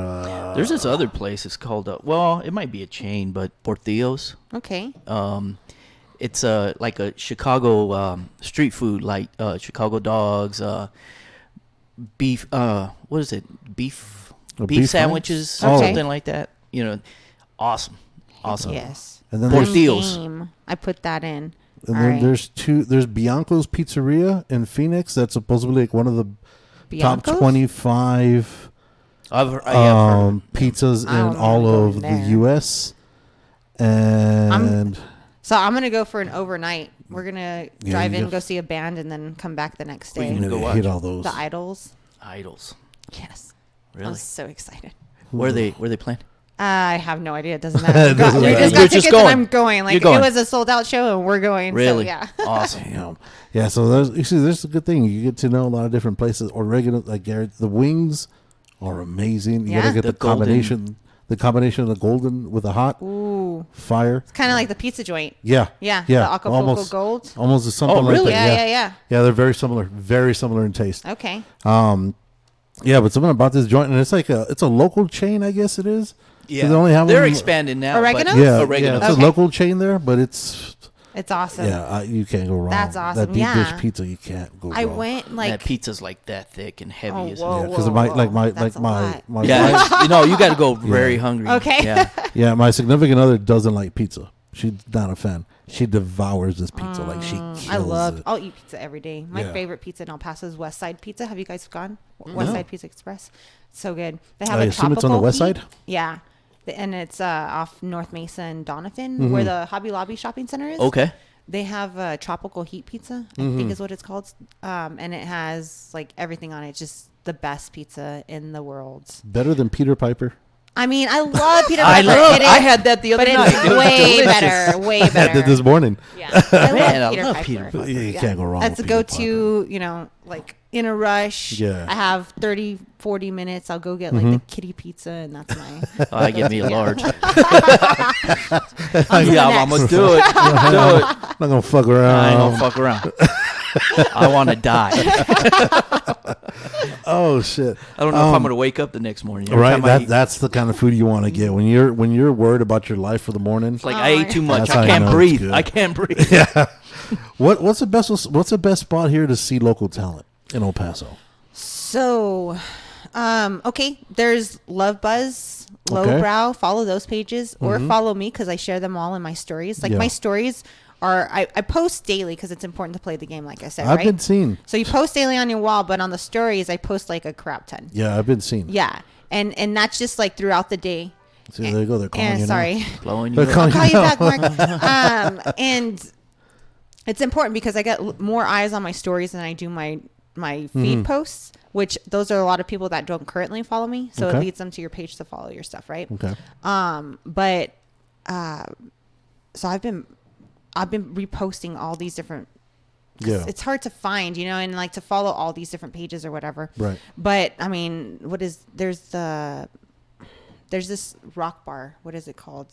[SPEAKER 4] There's this other place. It's called, well, it might be a chain, but Portillo's.
[SPEAKER 5] Okay.
[SPEAKER 4] It's like a Chicago street food, like Chicago dogs, beef. What is it? Beef
[SPEAKER 3] beef
[SPEAKER 4] sandwiches,
[SPEAKER 3] fry?
[SPEAKER 4] or
[SPEAKER 5] Okay.
[SPEAKER 4] something like that. Awesome.
[SPEAKER 5] Yes.
[SPEAKER 3] And then
[SPEAKER 4] Por-
[SPEAKER 3] there's,
[SPEAKER 4] Portillo's.
[SPEAKER 5] Game. I put that in.
[SPEAKER 3] and
[SPEAKER 5] All
[SPEAKER 3] then
[SPEAKER 5] right.
[SPEAKER 3] there's Bianco's Pizzeria in Phoenix. That's supposedly like one of the top
[SPEAKER 5] Bianco's?
[SPEAKER 3] 25
[SPEAKER 4] I have heard.
[SPEAKER 3] pizzas
[SPEAKER 5] I
[SPEAKER 3] in
[SPEAKER 5] don't
[SPEAKER 3] all
[SPEAKER 5] wanna go
[SPEAKER 3] of the
[SPEAKER 5] there.
[SPEAKER 3] U.S. And
[SPEAKER 5] So I'm gonna go for an overnight. We're gonna
[SPEAKER 3] Yeah,
[SPEAKER 5] drive
[SPEAKER 3] you
[SPEAKER 5] in,
[SPEAKER 3] go-
[SPEAKER 5] go see a band, and then come back the next
[SPEAKER 4] Where
[SPEAKER 5] day.
[SPEAKER 4] you gonna go
[SPEAKER 3] I hate
[SPEAKER 4] watch?
[SPEAKER 3] all those.
[SPEAKER 5] The Idols.
[SPEAKER 4] Idols.
[SPEAKER 5] Yes. I'm
[SPEAKER 4] Really?
[SPEAKER 5] so excited.
[SPEAKER 4] Where they playing?
[SPEAKER 5] I have no idea. It doesn't matter.
[SPEAKER 3] It doesn't
[SPEAKER 5] We
[SPEAKER 3] matter.
[SPEAKER 5] just got
[SPEAKER 4] You're just
[SPEAKER 5] tickets
[SPEAKER 4] going.
[SPEAKER 5] and I'm going. Like
[SPEAKER 4] You're going.
[SPEAKER 5] it was a sold out show and we're going.
[SPEAKER 4] Really?
[SPEAKER 5] So, yeah.
[SPEAKER 4] Awesome.
[SPEAKER 3] Damn. Yeah, so there's a good thing. You get to know a lot of different places. Oregano, like Garrett, the wings are amazing. You
[SPEAKER 5] Yeah.
[SPEAKER 3] gotta get
[SPEAKER 4] The
[SPEAKER 3] the combination of the golden with the hot
[SPEAKER 5] Ooh.
[SPEAKER 3] fire.
[SPEAKER 5] It's kind of like the pizza joint.
[SPEAKER 3] Yeah,
[SPEAKER 5] Yeah.
[SPEAKER 3] yeah.
[SPEAKER 5] The Acapulco Gold.
[SPEAKER 3] almost something
[SPEAKER 4] Oh,
[SPEAKER 3] like
[SPEAKER 4] really?
[SPEAKER 3] that.
[SPEAKER 5] Yeah.
[SPEAKER 3] Yeah, they're very similar in taste.
[SPEAKER 5] Okay.
[SPEAKER 3] Yeah, but something about this joint, and it's like it's a local chain, I guess it is. 'Cause they only have
[SPEAKER 4] They're
[SPEAKER 3] one-
[SPEAKER 4] expanding now. but-
[SPEAKER 5] Oregano's?
[SPEAKER 3] Yeah,
[SPEAKER 4] Oregano's.
[SPEAKER 3] yeah, it's
[SPEAKER 5] Okay.
[SPEAKER 3] a local chain there, but it's
[SPEAKER 5] It's awesome.
[SPEAKER 3] you can't go wrong.
[SPEAKER 5] That's awesome,
[SPEAKER 3] That deep
[SPEAKER 5] yeah.
[SPEAKER 3] dish pizza, you can't go
[SPEAKER 5] I
[SPEAKER 3] wrong.
[SPEAKER 5] went like
[SPEAKER 4] that pizza's like that thick and heavy.
[SPEAKER 5] Oh,
[SPEAKER 4] isn't
[SPEAKER 5] whoa.
[SPEAKER 4] it?
[SPEAKER 3] because
[SPEAKER 5] That's a lot.
[SPEAKER 3] my
[SPEAKER 4] Yeah,
[SPEAKER 3] wife,
[SPEAKER 4] you got to go very hungry.
[SPEAKER 5] Okay.
[SPEAKER 4] Yeah.
[SPEAKER 3] yeah, my significant other doesn't like pizza. She's not a fan. She devours this pizza. Like she kills it.
[SPEAKER 5] I'll eat pizza every day. My favorite pizza in El Paso is West Side Pizza. Have you guys gone? West Side Pizza Express. So good. They have
[SPEAKER 3] I
[SPEAKER 5] a
[SPEAKER 3] assume it's
[SPEAKER 5] tropical
[SPEAKER 3] on the west
[SPEAKER 5] heat.
[SPEAKER 3] side?
[SPEAKER 5] Yeah. And it's off North Mesa and Doniphan, where the Hobby Lobby shopping center is.
[SPEAKER 4] Okay.
[SPEAKER 5] They have a tropical heat pizza, I think is what it's called. And it has like everything on it. It's just the best pizza in the world.
[SPEAKER 3] Better than Peter Piper.
[SPEAKER 5] I mean, I love Peter Piper.
[SPEAKER 4] I had that the other
[SPEAKER 5] but
[SPEAKER 4] night.
[SPEAKER 5] it's way better. Way
[SPEAKER 3] I
[SPEAKER 5] better.
[SPEAKER 3] did this morning.
[SPEAKER 5] Yeah. I
[SPEAKER 4] I
[SPEAKER 5] love
[SPEAKER 4] love
[SPEAKER 5] Peter Piper.
[SPEAKER 3] You can't go wrong.
[SPEAKER 5] That's a
[SPEAKER 3] with Peter
[SPEAKER 5] go-to, you know, like in a rush.
[SPEAKER 3] Yeah.
[SPEAKER 5] I have 30, 40 minutes. I'll go get like the kitty pizza, and that's my.
[SPEAKER 4] I give me a large.
[SPEAKER 5] On to
[SPEAKER 4] Yeah,
[SPEAKER 5] the
[SPEAKER 4] I'm
[SPEAKER 5] next.
[SPEAKER 4] gonna do it. Do it.
[SPEAKER 3] I'm not gonna fuck around.
[SPEAKER 4] I ain't gonna fuck around. I want to die.
[SPEAKER 3] Oh shit!
[SPEAKER 4] I don't know if I'm gonna wake up the next morning. Every
[SPEAKER 3] Right,
[SPEAKER 4] time I eat,
[SPEAKER 3] that's the kind of food you want to get when you're worried about your life for the morning.
[SPEAKER 4] it's like I ate too much.
[SPEAKER 3] That's how
[SPEAKER 4] I
[SPEAKER 3] you
[SPEAKER 4] can't
[SPEAKER 3] know it's
[SPEAKER 4] breathe.
[SPEAKER 3] good.
[SPEAKER 4] I can't breathe.
[SPEAKER 3] Yeah. What's the best spot here to see local talent in El Paso?
[SPEAKER 5] So, okay, there's Love Buzz,
[SPEAKER 3] Okay.
[SPEAKER 5] Lowbrow. Follow those pages or follow me because I share them all in my stories. Like
[SPEAKER 3] Yeah.
[SPEAKER 5] my stories are, I post daily because it's important to play the game, like I said,
[SPEAKER 3] I've
[SPEAKER 5] right?
[SPEAKER 3] been seeing.
[SPEAKER 5] So you post daily on your wall, but on the stories, I post like a crap ton.
[SPEAKER 3] Yeah, I've been seeing.
[SPEAKER 5] Yeah. And that's just like throughout the day.
[SPEAKER 3] See, there you go. They're calling
[SPEAKER 5] And
[SPEAKER 3] you
[SPEAKER 5] sorry.
[SPEAKER 3] now.
[SPEAKER 4] Blowing
[SPEAKER 3] They're
[SPEAKER 4] you
[SPEAKER 3] calling
[SPEAKER 4] up.
[SPEAKER 5] I'll call you
[SPEAKER 3] now.
[SPEAKER 5] back, Mark. And it's important because I get more eyes on my stories than I do my feed posts, which those are a lot of people that don't currently follow me. So
[SPEAKER 3] Okay.
[SPEAKER 5] it leads them to your page to follow your stuff, right?
[SPEAKER 3] Okay.
[SPEAKER 5] So I've been reposting all these different.
[SPEAKER 3] Yeah.
[SPEAKER 5] It's hard to find, you know, and like to follow all these different pages or whatever.
[SPEAKER 3] Right.
[SPEAKER 5] But I mean, there's this rock bar. What is it called?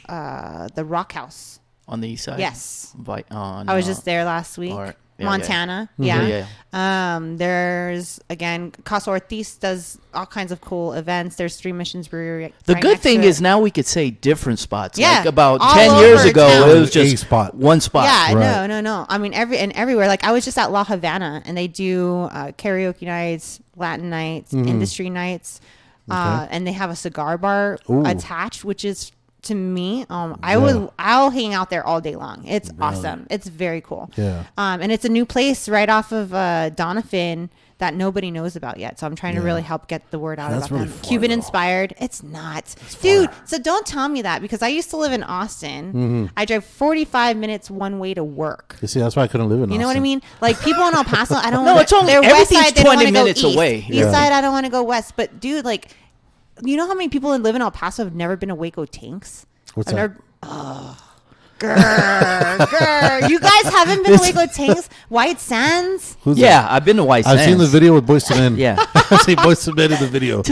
[SPEAKER 5] The Rock House.
[SPEAKER 4] On the east side.
[SPEAKER 5] Yes.
[SPEAKER 4] On,
[SPEAKER 5] I was just there last week.
[SPEAKER 4] or- yeah,
[SPEAKER 5] Montana.
[SPEAKER 4] yeah.
[SPEAKER 5] Yeah.
[SPEAKER 4] Yeah,
[SPEAKER 5] There's again Casa Ortiz does all kinds of cool events. There's Three Missions Brewery.
[SPEAKER 4] The
[SPEAKER 5] right
[SPEAKER 4] good
[SPEAKER 5] next
[SPEAKER 4] thing
[SPEAKER 5] to it.
[SPEAKER 4] is now we could say different spots.
[SPEAKER 5] Yeah,
[SPEAKER 4] Like about
[SPEAKER 5] all
[SPEAKER 4] 10 years
[SPEAKER 5] over
[SPEAKER 4] ago,
[SPEAKER 5] town.
[SPEAKER 4] it was
[SPEAKER 3] A
[SPEAKER 4] just
[SPEAKER 3] spot.
[SPEAKER 4] one spot.
[SPEAKER 5] Yeah,
[SPEAKER 3] Right.
[SPEAKER 5] no. I mean, everywhere. Like I was just at La Havana, and they do karaoke nights, Latin nights, industry nights, and they have a cigar bar
[SPEAKER 3] Ooh.
[SPEAKER 5] attached, which is to me, I'll hang out there all day long. It's awesome. It's very cool.
[SPEAKER 3] Yeah.
[SPEAKER 5] And it's a new place right off of Doniphan that nobody knows about yet. So I'm trying to really help get the word out
[SPEAKER 3] That's
[SPEAKER 5] about
[SPEAKER 3] really
[SPEAKER 5] them.
[SPEAKER 3] far,
[SPEAKER 5] Cuban
[SPEAKER 3] though.
[SPEAKER 5] inspired. It's not. Dude, so don't tell me that because I used to live in Austin. I drive 45 minutes one way to work.
[SPEAKER 3] You see, that's why I couldn't live in
[SPEAKER 5] You know what I
[SPEAKER 3] Austin.
[SPEAKER 5] mean? Like people in El Paso, I don't
[SPEAKER 4] No,
[SPEAKER 5] wanna,
[SPEAKER 4] it's only-
[SPEAKER 5] they're west
[SPEAKER 4] everything's
[SPEAKER 5] side, they don't
[SPEAKER 4] 20
[SPEAKER 5] wanna go
[SPEAKER 4] minutes
[SPEAKER 5] east.
[SPEAKER 4] away.
[SPEAKER 5] East
[SPEAKER 3] Yeah.
[SPEAKER 5] side, I don't want to go west. But dude, like, you know how many people that live in El Paso have never been to Waco Tanks?
[SPEAKER 3] What's
[SPEAKER 5] I've
[SPEAKER 3] that?
[SPEAKER 5] never- Grr. You guys haven't been to Waco Tanks? White Sands?
[SPEAKER 3] Who's
[SPEAKER 4] Yeah,
[SPEAKER 3] that?
[SPEAKER 4] I've been to White
[SPEAKER 3] I've seen the
[SPEAKER 4] Sands.
[SPEAKER 3] video with Boyz II Men.
[SPEAKER 4] Yeah.
[SPEAKER 3] I've seen Boyz II Men in the video.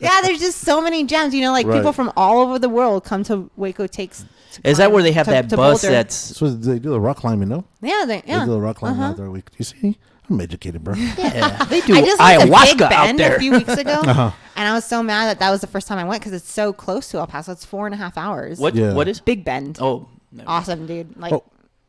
[SPEAKER 5] Yeah, there's just so many gems. You know, like
[SPEAKER 3] Right.
[SPEAKER 5] people from all over the world come to Waco Tanks. to
[SPEAKER 4] Is that
[SPEAKER 5] climb-
[SPEAKER 4] where they have
[SPEAKER 5] to-
[SPEAKER 4] that
[SPEAKER 5] to
[SPEAKER 4] bus
[SPEAKER 5] Boulder.
[SPEAKER 4] that's...
[SPEAKER 3] So they do the rock climbing, no?
[SPEAKER 5] Yeah,
[SPEAKER 3] They do the rock climbing out there. You see? I'm educated, bro.
[SPEAKER 4] Yeah, they do
[SPEAKER 5] I just went to Big
[SPEAKER 4] ayahuasca out
[SPEAKER 5] Bend
[SPEAKER 4] there.
[SPEAKER 5] a few weeks ago, and I was so mad that was the first time I went because it's so close to El Paso. It's 4.5 hours.
[SPEAKER 4] What?
[SPEAKER 3] Yeah.
[SPEAKER 4] What is...
[SPEAKER 5] Big Bend?
[SPEAKER 4] Oh. no.
[SPEAKER 5] Awesome, dude. Like,
[SPEAKER 3] Oh.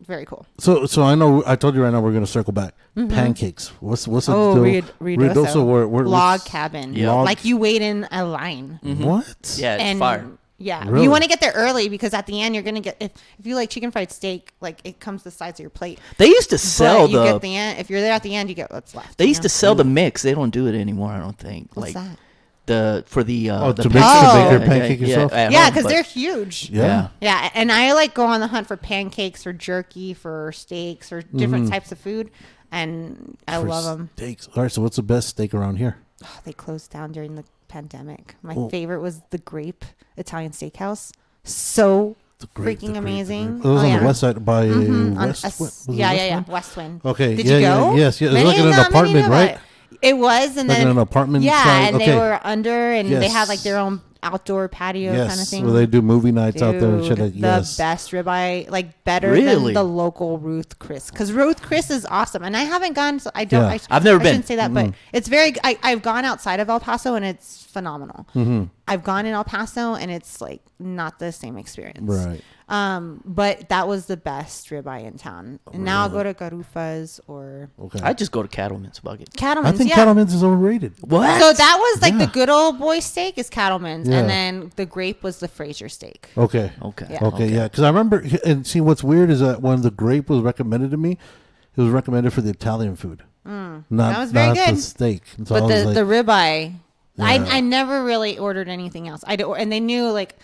[SPEAKER 5] very cool.
[SPEAKER 3] So I know I told you right now we're gonna circle back. Pancakes. What's
[SPEAKER 5] Oh,
[SPEAKER 3] the
[SPEAKER 5] Ruidoso.
[SPEAKER 3] where
[SPEAKER 5] Log cabin.
[SPEAKER 4] Yeah.
[SPEAKER 3] Log-
[SPEAKER 5] Like you wait in a line.
[SPEAKER 3] What?
[SPEAKER 4] Yeah, it's
[SPEAKER 5] And
[SPEAKER 4] fire.
[SPEAKER 5] yeah,
[SPEAKER 3] Really?
[SPEAKER 5] you want to get there early because at the end you're gonna get if you like chicken fried steak, like it comes the sides of your plate.
[SPEAKER 4] They used to sell
[SPEAKER 5] But you
[SPEAKER 4] the...
[SPEAKER 5] get the end. If you're there at the end, you get what's left.
[SPEAKER 4] They
[SPEAKER 5] you
[SPEAKER 4] used
[SPEAKER 5] know?
[SPEAKER 4] to sell the mix. They don't do it anymore, I don't think.
[SPEAKER 5] What's
[SPEAKER 4] like
[SPEAKER 5] that?
[SPEAKER 4] the
[SPEAKER 3] to
[SPEAKER 4] the
[SPEAKER 3] make your pancake yourself?
[SPEAKER 4] at
[SPEAKER 5] Yeah,
[SPEAKER 4] home,
[SPEAKER 5] because
[SPEAKER 4] but-
[SPEAKER 5] they're huge.
[SPEAKER 3] Yeah.
[SPEAKER 5] Yeah, and I like go on the hunt for pancakes, for jerky, for steaks, for different types of food, and I
[SPEAKER 3] For
[SPEAKER 5] love them.
[SPEAKER 3] Steaks. All right. So what's the best steak around here?
[SPEAKER 5] Oh, they closed down during the pandemic. My
[SPEAKER 3] Oh.
[SPEAKER 5] favorite was the Grape Italian Steakhouse. So
[SPEAKER 3] Grape,
[SPEAKER 5] freaking amazing.
[SPEAKER 3] It was on the west side by
[SPEAKER 5] On
[SPEAKER 3] West.
[SPEAKER 5] us-
[SPEAKER 3] was it
[SPEAKER 5] yeah,
[SPEAKER 3] West
[SPEAKER 5] West Wind.
[SPEAKER 3] Okay,
[SPEAKER 5] Did
[SPEAKER 3] yeah,
[SPEAKER 5] you
[SPEAKER 3] yeah,
[SPEAKER 5] go?
[SPEAKER 3] yes, yeah. It was
[SPEAKER 5] Many
[SPEAKER 3] like in an
[SPEAKER 5] not many
[SPEAKER 3] apartment,
[SPEAKER 5] knew
[SPEAKER 3] right?
[SPEAKER 5] about it. It was, and
[SPEAKER 3] Like
[SPEAKER 5] then
[SPEAKER 3] in an apartment
[SPEAKER 5] yeah,
[SPEAKER 3] side?
[SPEAKER 5] and
[SPEAKER 3] Okay.
[SPEAKER 5] they were under, and they had like
[SPEAKER 3] Yes.
[SPEAKER 5] their own outdoor patio
[SPEAKER 3] Yes,
[SPEAKER 5] kind of thing.
[SPEAKER 3] where they do movie nights out there and shit. Like,
[SPEAKER 5] The
[SPEAKER 3] yes.
[SPEAKER 5] best ribeye, like better
[SPEAKER 4] Really?
[SPEAKER 5] than the local Ruth Chris, because Ruth Chris is awesome, and I haven't gone, so I don't.
[SPEAKER 3] Yeah.
[SPEAKER 5] I
[SPEAKER 4] I've never
[SPEAKER 5] I
[SPEAKER 4] been.
[SPEAKER 5] shouldn't say that, but it's very. I've gone outside of El Paso, and it's phenomenal. I've gone in El Paso and it's like not the same experience.
[SPEAKER 3] Right.
[SPEAKER 5] But that was the best ribeye in town. And now I'll go to Garufa's or
[SPEAKER 4] I just go to Cattleman's Bucket.
[SPEAKER 5] Cattleman's.
[SPEAKER 3] I think Cattleman's is overrated.
[SPEAKER 4] What?
[SPEAKER 5] So that was like the good old boy steak is Cattleman's,
[SPEAKER 3] Yeah.
[SPEAKER 5] and then the Grape was the Fraser steak.
[SPEAKER 3] Okay.
[SPEAKER 4] Okay.
[SPEAKER 5] Yeah.
[SPEAKER 3] Okay, yeah. Because I remember, and see, what's weird is that when the Grape was recommended to me, it was recommended for the Italian food. Not,
[SPEAKER 5] that was very
[SPEAKER 3] not
[SPEAKER 5] good.
[SPEAKER 3] the steak. And so
[SPEAKER 5] But
[SPEAKER 3] I was like,
[SPEAKER 5] the ribeye,
[SPEAKER 3] Yeah.
[SPEAKER 5] I never really ordered anything else. And they knew like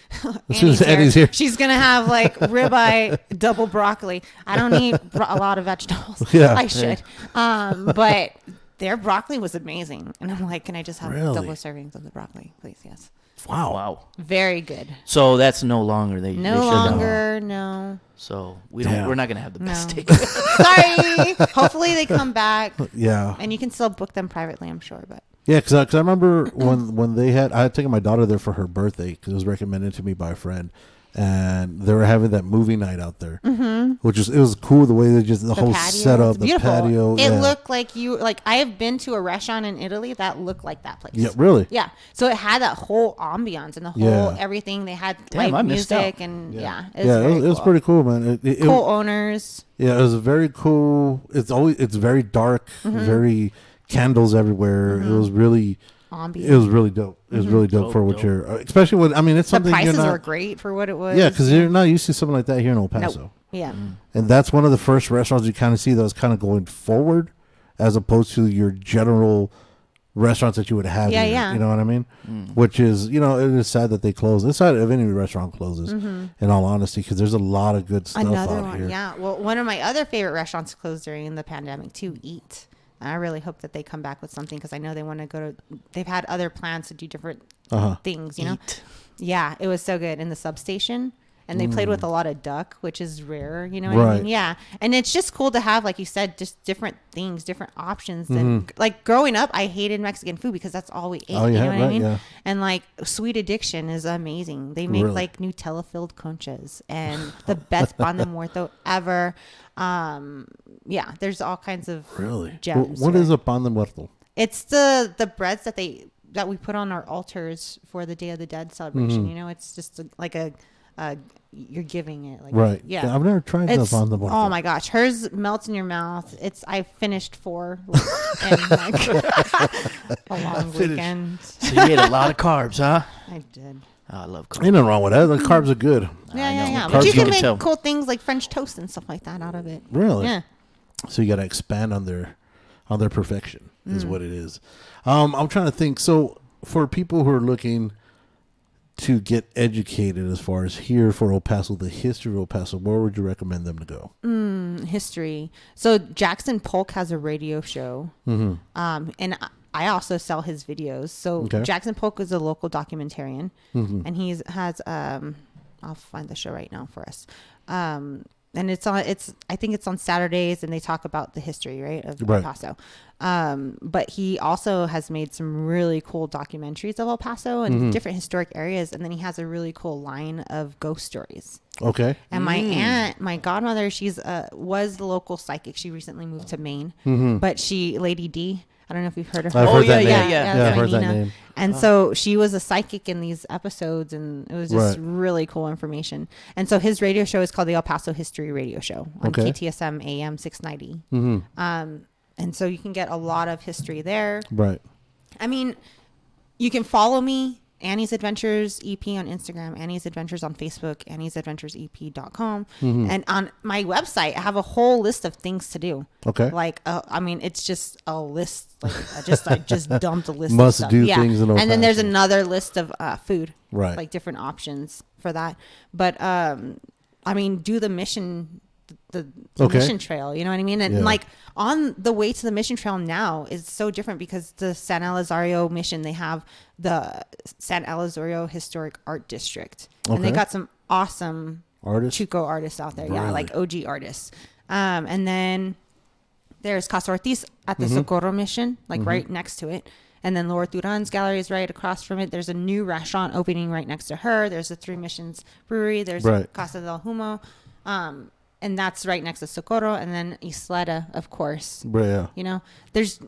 [SPEAKER 3] As soon as Annie's here.
[SPEAKER 5] she's gonna have like ribeye, double broccoli. I don't eat a lot of vegetables.
[SPEAKER 3] Yeah.
[SPEAKER 5] I should. But their broccoli was amazing, and I'm like, can I just have
[SPEAKER 3] Really?
[SPEAKER 5] double servings of the broccoli, please? Yes.
[SPEAKER 4] Wow.
[SPEAKER 5] Very good.
[SPEAKER 4] So that's no longer they
[SPEAKER 5] No
[SPEAKER 4] shut down.
[SPEAKER 5] longer, no.
[SPEAKER 4] So
[SPEAKER 3] Damn.
[SPEAKER 4] we're not gonna have the best
[SPEAKER 5] No.
[SPEAKER 4] steak.
[SPEAKER 5] Sorry. Hopefully they come back,
[SPEAKER 3] yeah.
[SPEAKER 5] and you can still book them privately, I'm sure. But
[SPEAKER 3] Yeah, because I remember when I had taken my daughter there for her birthday because it was recommended to me by a friend, and they were having that movie night out there, which it was cool the way they just the whole
[SPEAKER 5] patio,
[SPEAKER 3] setup,
[SPEAKER 5] it's
[SPEAKER 3] the
[SPEAKER 5] beautiful.
[SPEAKER 3] patio.
[SPEAKER 5] It
[SPEAKER 3] yeah.
[SPEAKER 5] looked like I have been to a restaurant in Italy that looked like that place.
[SPEAKER 3] Yeah, really.
[SPEAKER 5] Yeah. So it had that whole ambiance and the whole
[SPEAKER 3] Yeah.
[SPEAKER 5] everything. They had
[SPEAKER 4] Damn, I
[SPEAKER 5] live
[SPEAKER 4] missed
[SPEAKER 5] music
[SPEAKER 4] out.
[SPEAKER 5] and
[SPEAKER 3] Yeah,
[SPEAKER 5] yeah,
[SPEAKER 3] it was pretty cool, man.
[SPEAKER 5] cool owners.
[SPEAKER 3] Yeah, it was very cool. It's very dark, very candles everywhere. It was really.
[SPEAKER 5] Ambiance.
[SPEAKER 3] It was really dope. It was really dope for what
[SPEAKER 4] dope.
[SPEAKER 3] you're, especially when it's
[SPEAKER 5] The
[SPEAKER 3] something
[SPEAKER 5] prices
[SPEAKER 3] you're not.
[SPEAKER 5] were great for what it was.
[SPEAKER 3] Yeah, because you're not used to something like that here in El
[SPEAKER 5] Nope.
[SPEAKER 3] Paso,
[SPEAKER 5] Yeah.
[SPEAKER 3] and that's one of the first restaurants you kind of see that was kind of going forward, as opposed to your general restaurants that you would have.
[SPEAKER 5] Yeah,
[SPEAKER 3] here,
[SPEAKER 5] yeah.
[SPEAKER 3] You know what I mean? Which is, it is sad that they close. It's sad if any restaurant closes. In all honesty, because there's a lot of good stuff
[SPEAKER 5] Another
[SPEAKER 3] out
[SPEAKER 5] one.
[SPEAKER 3] here.
[SPEAKER 5] Yeah. Well, one of my other favorite restaurants closed during the pandemic too. Eat. And I really hope that they come back with something because I know they want to go to. They've had other plans to do different things. You know.
[SPEAKER 4] Eat.
[SPEAKER 5] Yeah, it was so good in the substation. And they played with a lot of duck, which is rare, you know what
[SPEAKER 3] Right.
[SPEAKER 5] I mean? Yeah. And it's just cool to have, like you said, just different things, different options. And like growing up, I hated Mexican food because that's all we ate.
[SPEAKER 3] Oh,
[SPEAKER 5] you
[SPEAKER 3] yeah,
[SPEAKER 5] know what I
[SPEAKER 3] right,
[SPEAKER 5] mean?
[SPEAKER 3] yeah.
[SPEAKER 5] And like Sweet Addiction is amazing. They make
[SPEAKER 3] Really?
[SPEAKER 5] like Nutella filled conchas and the best pan de muerto ever. Yeah, there's all kinds of
[SPEAKER 3] Really?
[SPEAKER 5] gems.
[SPEAKER 3] What
[SPEAKER 5] here.
[SPEAKER 3] is a pan de muerto?
[SPEAKER 5] It's the breads that we put on our altars for the Day of the Dead celebration. You know, it's just like a you're giving it like
[SPEAKER 3] Right.
[SPEAKER 5] yeah.
[SPEAKER 3] I've never tried the
[SPEAKER 5] It's,
[SPEAKER 3] pan de muerto.
[SPEAKER 5] oh my gosh, hers melts in your mouth. I finished 4 and like a long weekend.
[SPEAKER 4] So you ate a lot of carbs, huh?
[SPEAKER 5] I did.
[SPEAKER 4] Oh, I love
[SPEAKER 3] Ain't
[SPEAKER 4] carbs.
[SPEAKER 3] nothing wrong with that. The carbs are good.
[SPEAKER 5] Yeah.
[SPEAKER 4] Carbs
[SPEAKER 5] But you
[SPEAKER 4] you
[SPEAKER 5] can
[SPEAKER 4] can
[SPEAKER 5] make
[SPEAKER 4] tell.
[SPEAKER 5] cool things like French toast and stuff like that out of it.
[SPEAKER 3] Really?
[SPEAKER 5] Yeah.
[SPEAKER 3] So you got to expand on their perfection is what it is. I'm trying to think. So for people who are looking to get educated as far as here for El Paso, the history of El Paso, where would you recommend them to go?
[SPEAKER 5] History. So Jackson Polk has a radio show. And I also sell his videos. So
[SPEAKER 3] Okay.
[SPEAKER 5] Jackson Polk is a local documentarian, and has I'll find the show right now for us. And I think it's on Saturdays, and they talk about the history, right, of
[SPEAKER 3] Right.
[SPEAKER 5] El Paso. But he also has made some really cool documentaries of El Paso and different historic areas, and then he has a really cool line of ghost stories.
[SPEAKER 3] Okay.
[SPEAKER 5] And my aunt, my godmother, she's was the local psychic. She recently moved to Maine, but Lady D. I don't know if you've heard of her.
[SPEAKER 3] I've heard that name.
[SPEAKER 4] yeah.
[SPEAKER 3] I've heard that name.
[SPEAKER 5] And so she was a psychic in these episodes, and it was just really cool information. And so his radio show is called the El Paso History Radio Show on KTSM AM 690. And so you can get a lot of history there.
[SPEAKER 3] Right.
[SPEAKER 5] I mean, you can follow me, Annie's Adventures EP on Instagram, Annie's Adventures on Facebook, annie'sadventuresep.com. And on my website, I have a whole list of things to do.
[SPEAKER 3] Okay.
[SPEAKER 5] Like, I mean, it's just a list. Like, I just dumped a list
[SPEAKER 3] Must
[SPEAKER 5] of stuff.
[SPEAKER 3] do things in El
[SPEAKER 5] And then there's
[SPEAKER 3] Paso.
[SPEAKER 5] another list of food.
[SPEAKER 3] Right.
[SPEAKER 5] Like different options for that. But, I mean, do the mission, the mission trail, you know what I mean? And like on the way to the mission trail now is so different because the San Elizario mission, they have the San Elizario Historic Art District. And they got some awesome
[SPEAKER 3] Artists?
[SPEAKER 5] Chuco artists out there. Yeah,
[SPEAKER 3] Really?
[SPEAKER 5] like OG artists. And then there's Casa Ortiz at the Socorro mission, like right next to it. And then Laura Duran's gallery is right across from it. There's a new restaurant opening right next to her. There's the Three Missions Brewery. There's Casa Del Huma. And that's right next to Socorro. And then Isleta, of course.
[SPEAKER 3] Yeah.
[SPEAKER 5] You know, there's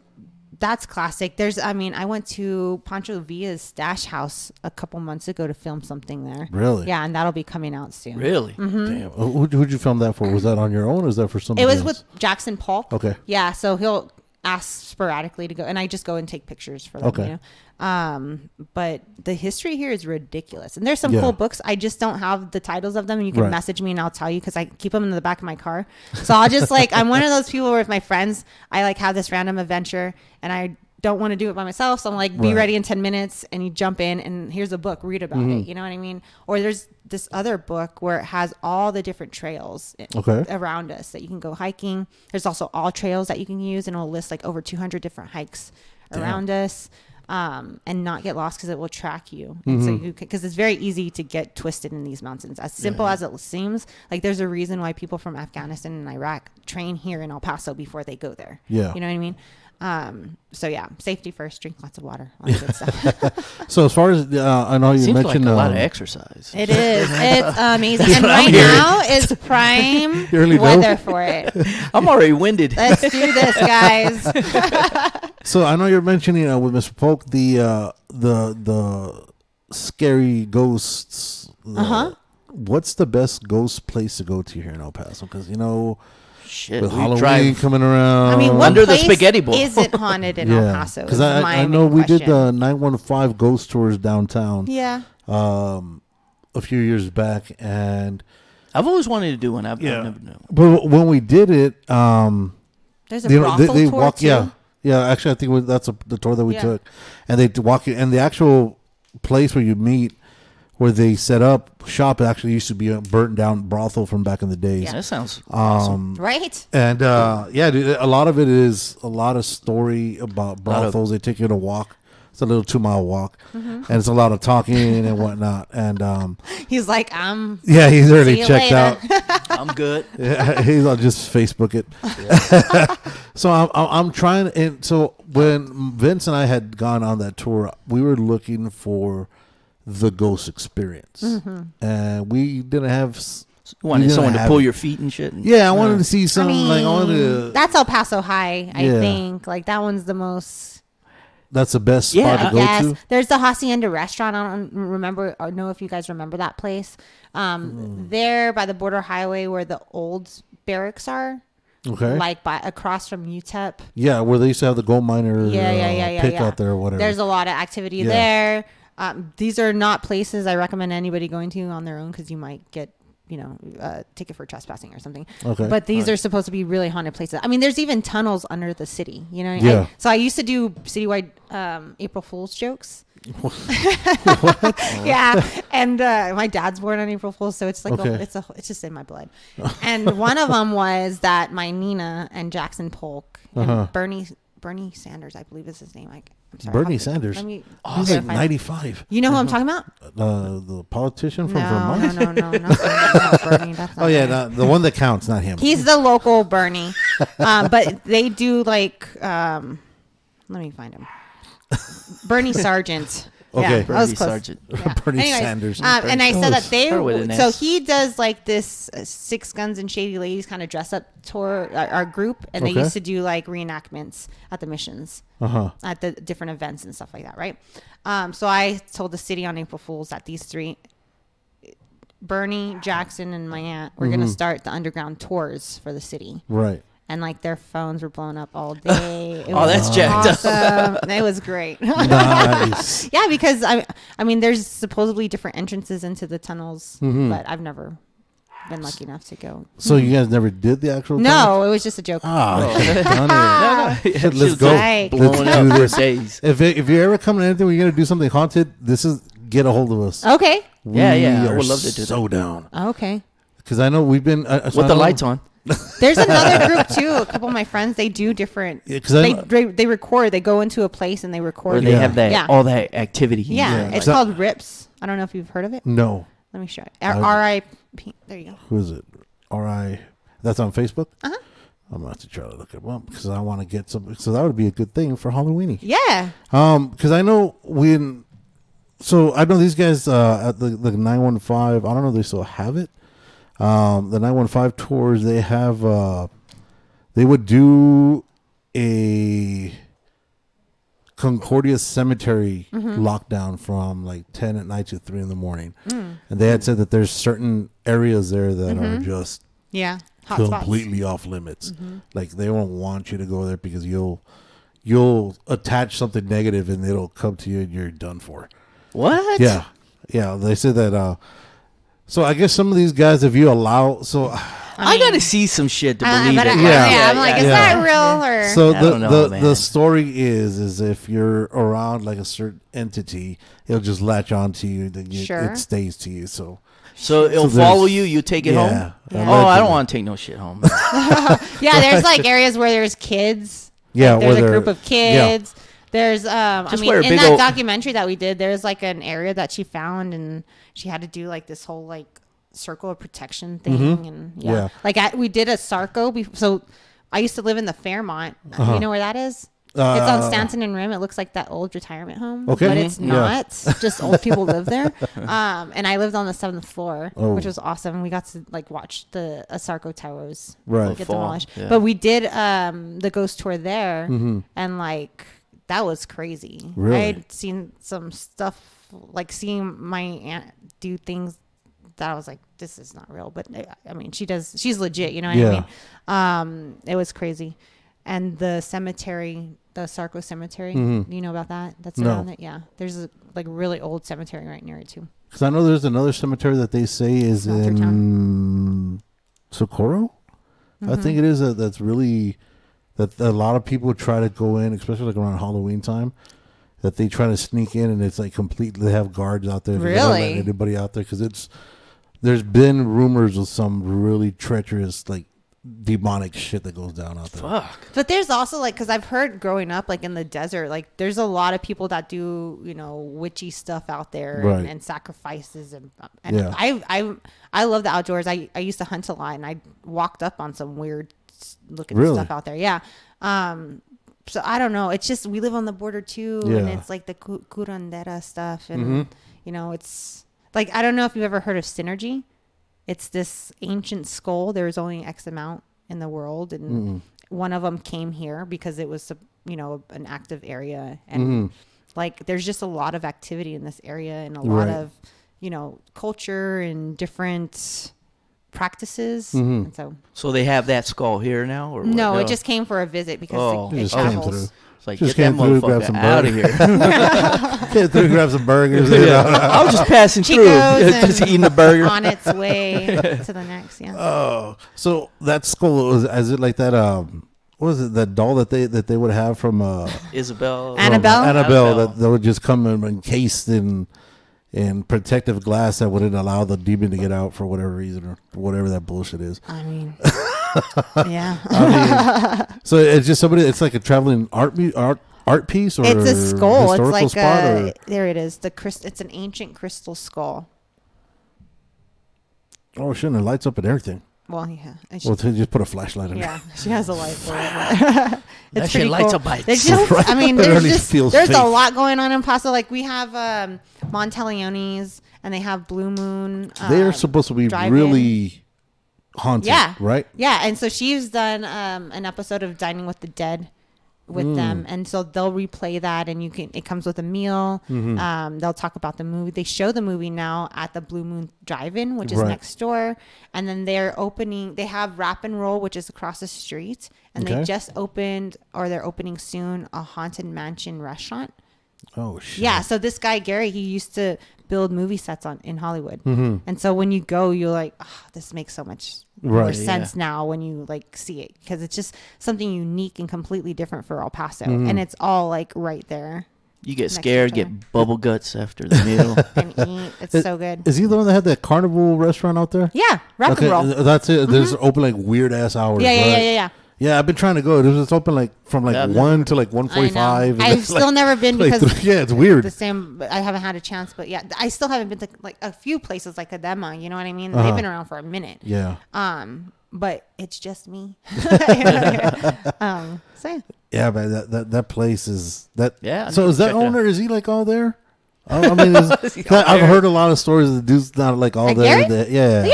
[SPEAKER 5] That's classic. I went to Pancho Villa's stash house a couple months ago to film something there.
[SPEAKER 3] Really?
[SPEAKER 5] Yeah, and that'll be coming out soon.
[SPEAKER 4] Really?
[SPEAKER 3] Damn. Who'd you film that for? Was that on your own or is that for somebody
[SPEAKER 5] It was
[SPEAKER 3] else?
[SPEAKER 5] with Jackson Polk.
[SPEAKER 3] Okay.
[SPEAKER 5] Yeah, so he'll ask sporadically to go, and I just go and take pictures for them.
[SPEAKER 3] Okay.
[SPEAKER 5] You know? But the history here is ridiculous, and there's some cool books. I just don't have the titles of them, and you can message me and I'll tell you because I keep them in the back of my car. So I'll just I'm one of those people where with my friends, I have this random adventure, and I don't want to do it by myself. So I'm like, be ready in 10 minutes, and you jump in and here's a book, read about it. You know what I mean? Or there's this other book where it has all the different trails around us that you can go hiking. There's also all trails that you can use, and it'll list over 200 different hikes around us, and not get lost because it will track you. And so because it's very easy to get twisted in these mountains. As simple as it seems, there's a reason why people from Afghanistan and Iraq train here in El Paso before they go there. Yeah. You know what I mean? So yeah, safety first, drink lots of water, all that good stuff.
[SPEAKER 3] So as far as I know, you
[SPEAKER 4] Seems
[SPEAKER 3] mentioned
[SPEAKER 4] like a lot of exercise.
[SPEAKER 5] It is. It's amazing. And right now is prime weather for it.
[SPEAKER 4] I'm already winded.
[SPEAKER 5] Let's do this, guys.
[SPEAKER 3] So I know you're mentioning with Mr. Polk the scary ghosts. What's the best ghost place to go to here in El Paso? Because
[SPEAKER 4] Shit,
[SPEAKER 3] with Halloween coming around.
[SPEAKER 5] I mean, what
[SPEAKER 4] Under the
[SPEAKER 5] place
[SPEAKER 4] spaghetti bowl
[SPEAKER 5] is it haunted in El Paso?
[SPEAKER 3] Because I know we did the 915 ghost tours downtown.
[SPEAKER 5] Yeah.
[SPEAKER 3] A few years back, and
[SPEAKER 4] I've always wanted to do one. I've never known.
[SPEAKER 3] But when we did it,
[SPEAKER 5] there's a brothel tour
[SPEAKER 3] walk,
[SPEAKER 5] too.
[SPEAKER 3] Yeah. Actually, I think that's the tour that we took, and they walk you, and the actual place where you meet, where they set up shop, actually used to be a burnt down brothel from back in the days.
[SPEAKER 4] Yeah, that sounds awesome.
[SPEAKER 5] Right.
[SPEAKER 3] And dude, a lot of it is a lot of story about brothels. They take you to walk. It's a little 2-mile walk, and it's a lot of talking and whatnot. And
[SPEAKER 5] he's like,
[SPEAKER 3] he's already checked out.
[SPEAKER 4] I'm good.
[SPEAKER 3] I'll just Facebook it. Yeah. So I'm trying, and so when Vince and I had gone on that tour, we were looking for the ghost experience, and we didn't have.
[SPEAKER 4] You wanted someone to pull your feet and shit.
[SPEAKER 3] I wanted to see something
[SPEAKER 5] that's El Paso High. I think that one's the most.
[SPEAKER 3] That's the best spot to go to.
[SPEAKER 5] There's the Hacienda restaurant. I don't remember or know if you guys remember that place. There by the border highway where the old barracks are.
[SPEAKER 3] Okay.
[SPEAKER 5] Across from UTEP.
[SPEAKER 3] Yeah, where they used to have the gold miner pick out there or whatever.
[SPEAKER 5] There's a lot of activity there. These are not places I recommend anybody going to on their own because you might get ticket for trespassing or something. Okay. But these are supposed to be really haunted places. I mean, there's even tunnels under the city, Yeah. So I used to do citywide April Fool's jokes. Yeah. And my dad's born on April Fool's, so it's it's just in my blood. And one of them was that my Nina and Jackson Polk and Bernie Sanders, I believe is his name. I'm sorry.
[SPEAKER 3] Bernie Sanders. He's like 95.
[SPEAKER 5] You know who I'm talking about?
[SPEAKER 3] The politician from Vermont?
[SPEAKER 5] No. Not Bernie. That's not
[SPEAKER 3] the one that counts, not him.
[SPEAKER 5] He's the local Bernie. But they do let me find him. Bernie Sargent.
[SPEAKER 3] Okay.
[SPEAKER 5] Yeah,
[SPEAKER 4] Bernie Sargent.
[SPEAKER 5] Yeah.
[SPEAKER 3] Bernie Sanders.
[SPEAKER 5] And I said that so he does this Six Guns and Shady Ladies kind of dress up tour, our group, and they used to do reenactments at the missions, at the different events and stuff like that, right? So I told the city on April Fool's that these three, Bernie, Jackson, and my aunt, were going to start the underground tours for the city.
[SPEAKER 3] Right.
[SPEAKER 5] And their phones were blowing up all day.
[SPEAKER 4] That's jacked up.
[SPEAKER 5] It was great.
[SPEAKER 3] Nice.
[SPEAKER 5] Yeah, because I mean, there's supposedly different entrances into the tunnels, but I've never been lucky enough to go.
[SPEAKER 3] So you guys never did the actual?
[SPEAKER 5] No, it was just a joke.
[SPEAKER 3] Let's go.
[SPEAKER 5] Right.
[SPEAKER 3] Let's do this.
[SPEAKER 4] Days.
[SPEAKER 3] If you ever come to anything where you're gonna do something haunted, get a hold of us.
[SPEAKER 5] Okay.
[SPEAKER 4] I would love to do that.
[SPEAKER 3] So down.
[SPEAKER 5] Okay.
[SPEAKER 3] Because I know we've been
[SPEAKER 4] with the lights on.
[SPEAKER 5] There's another group too. A couple of my friends, they do different. They record. They go into a place and they record.
[SPEAKER 4] Or they have that all that activity.
[SPEAKER 5] Yeah, it's called Rips. I don't know if you've heard of it.
[SPEAKER 3] No.
[SPEAKER 5] Let me show it. R.I.P. There you go.
[SPEAKER 3] Who is it? R.I. That's on Facebook. I'm gonna have to try to look it up because I want to get some. So that would be a good thing for Halloweeny.
[SPEAKER 5] Yeah.
[SPEAKER 3] Because I know So I know these guys at the 915. I don't know if they still have it. The 915 tours, they have they would do a Concordia Cemetery locked down from like 10 at night to 3 in the morning. And they had said that there's certain areas there that are just
[SPEAKER 5] hot
[SPEAKER 3] completely
[SPEAKER 5] spots.
[SPEAKER 3] off limits. Like they won't want you to go there because you'll attach something negative and it'll come to you and you're done for.
[SPEAKER 4] What?
[SPEAKER 3] Yeah. They said that. So I guess some of these guys, if you allow,
[SPEAKER 4] I gotta see some shit to believe it.
[SPEAKER 5] I'm like, is that real or?
[SPEAKER 3] So
[SPEAKER 4] I don't know,
[SPEAKER 3] the story is if you're around like a certain entity, it'll just latch on to you, then it stays to you. So
[SPEAKER 4] it'll follow you. You take it home. Oh, I don't want to take no shit home.
[SPEAKER 5] There's like areas where there's kids.
[SPEAKER 3] Yeah,
[SPEAKER 5] like there's a group of kids. Yeah. There's in that documentary that we did, there's like an area that she found, and she had to do like this whole like circle of protection thing, and like we did a Sarco. So I used to live in the Fairmont. You know where that is? It's on Stanton and Rim. It looks like that old retirement home, but it's not. It's just old people live there. And I lived on the 7th floor, which was awesome. We got to like watch the Sarco towers get demolished. Yeah. But we did the ghost tour there, and like that was crazy.
[SPEAKER 3] Really?
[SPEAKER 5] I'd seen some stuff, like seeing my aunt do things that I was like, this is not real. But I mean, she's legit. You know what I mean? It was crazy. And the cemetery, the Sarco Cemetery, do you know about that? That's around it. Yeah, there's a like really old cemetery right near it too.
[SPEAKER 3] Because I know there's another cemetery that they say is in Socorro. I think it is that's really that a lot of people try to go in, especially like around Halloween time. That they try to sneak in, and it's like completely. They have guards out there.
[SPEAKER 5] Really?
[SPEAKER 3] They don't let anybody out there because there's been rumors of some really treacherous like demonic shit that goes down out there.
[SPEAKER 4] Fuck.
[SPEAKER 5] But there's also like, because I've heard growing up like in the desert, like there's a lot of people that do witchy stuff out there, and sacrifices and I love the outdoors. I used to hunt a lot, and I walked up on some weird looking stuff out there. So I don't know. It's just we live on the border too, and it's like the curandera stuff, and it's like, I don't know if you've ever heard of Synergy. It's this ancient skull. There's only X amount in the world, and one of them came here because it was an active area, and like there's just a lot of activity in this area, and a lot of culture and different practices. And
[SPEAKER 4] so they have that skull here now, or
[SPEAKER 5] no? It just came for a visit because it travels.
[SPEAKER 4] It's like, just get that motherfucker out of here.
[SPEAKER 3] Came through, grab some burgers.
[SPEAKER 4] I was just passing through, just eating a burger.
[SPEAKER 5] On its way to the next,
[SPEAKER 3] Oh, so that skull, is it like that? What was it? That doll that they would have from
[SPEAKER 4] Annabelle,
[SPEAKER 3] that would just come in encased in protective glass that wouldn't allow the demon to get out for whatever reason or whatever that bullshit is.
[SPEAKER 5] I mean, yeah.
[SPEAKER 3] So it's just somebody. It's like a traveling art piece, or
[SPEAKER 5] it's a skull. It's like
[SPEAKER 3] there
[SPEAKER 5] it is. It's an ancient crystal skull.
[SPEAKER 3] Oh shit! It lights up and everything.
[SPEAKER 5] Well, yeah.
[SPEAKER 3] Just put a flashlight in it.
[SPEAKER 5] Yeah, she has a light for it.
[SPEAKER 4] That shit lights up by
[SPEAKER 5] itself. I mean, there's a lot going on in Paso. Like we have Monteleone's, and they have Blue Moon.
[SPEAKER 3] They are supposed to be really haunted, right?
[SPEAKER 5] Yeah, and so she's done an episode of Dining with the Dead with them, and so they'll replay that, and it comes with a meal. They'll talk about the movie. They show the movie now at the Blue Moon Drive-In, which is next door, and then they have Wrap and Roll, which is across the street, and they just opened, or they're opening soon, a Haunted Mansion restaurant.
[SPEAKER 3] Oh shit.
[SPEAKER 5] Yeah, so this guy Gary, he used to build movie sets in Hollywood, and so when you go, you're like, this makes so much more sense now when you like see it, because it's just something unique and completely different for El Paso, and it's all like right there.
[SPEAKER 4] You get scared, get bubble guts after the meal,
[SPEAKER 5] and eat. It's so good.
[SPEAKER 3] Is he the one that had that Carnival restaurant out there?
[SPEAKER 5] Yeah, Wrap and Roll.
[SPEAKER 3] That's it. There's open like weird ass hours.
[SPEAKER 5] Yeah.
[SPEAKER 3] Yeah, I've been trying to go. It's open like from 1 to like 1:45.
[SPEAKER 5] I've still never been because
[SPEAKER 3] it's weird.
[SPEAKER 5] The same. I haven't had a chance, but yeah, I still haven't been to like a few places like Adema. You know what I mean? They've been around for a minute.
[SPEAKER 3] Yeah.
[SPEAKER 5] But it's just me. So
[SPEAKER 3] yeah, but that place is that.
[SPEAKER 4] Yeah.
[SPEAKER 3] So is that owner? Is he like all there? I mean, I've heard a lot of stories. The dude's not like all there.
[SPEAKER 5] Yeah.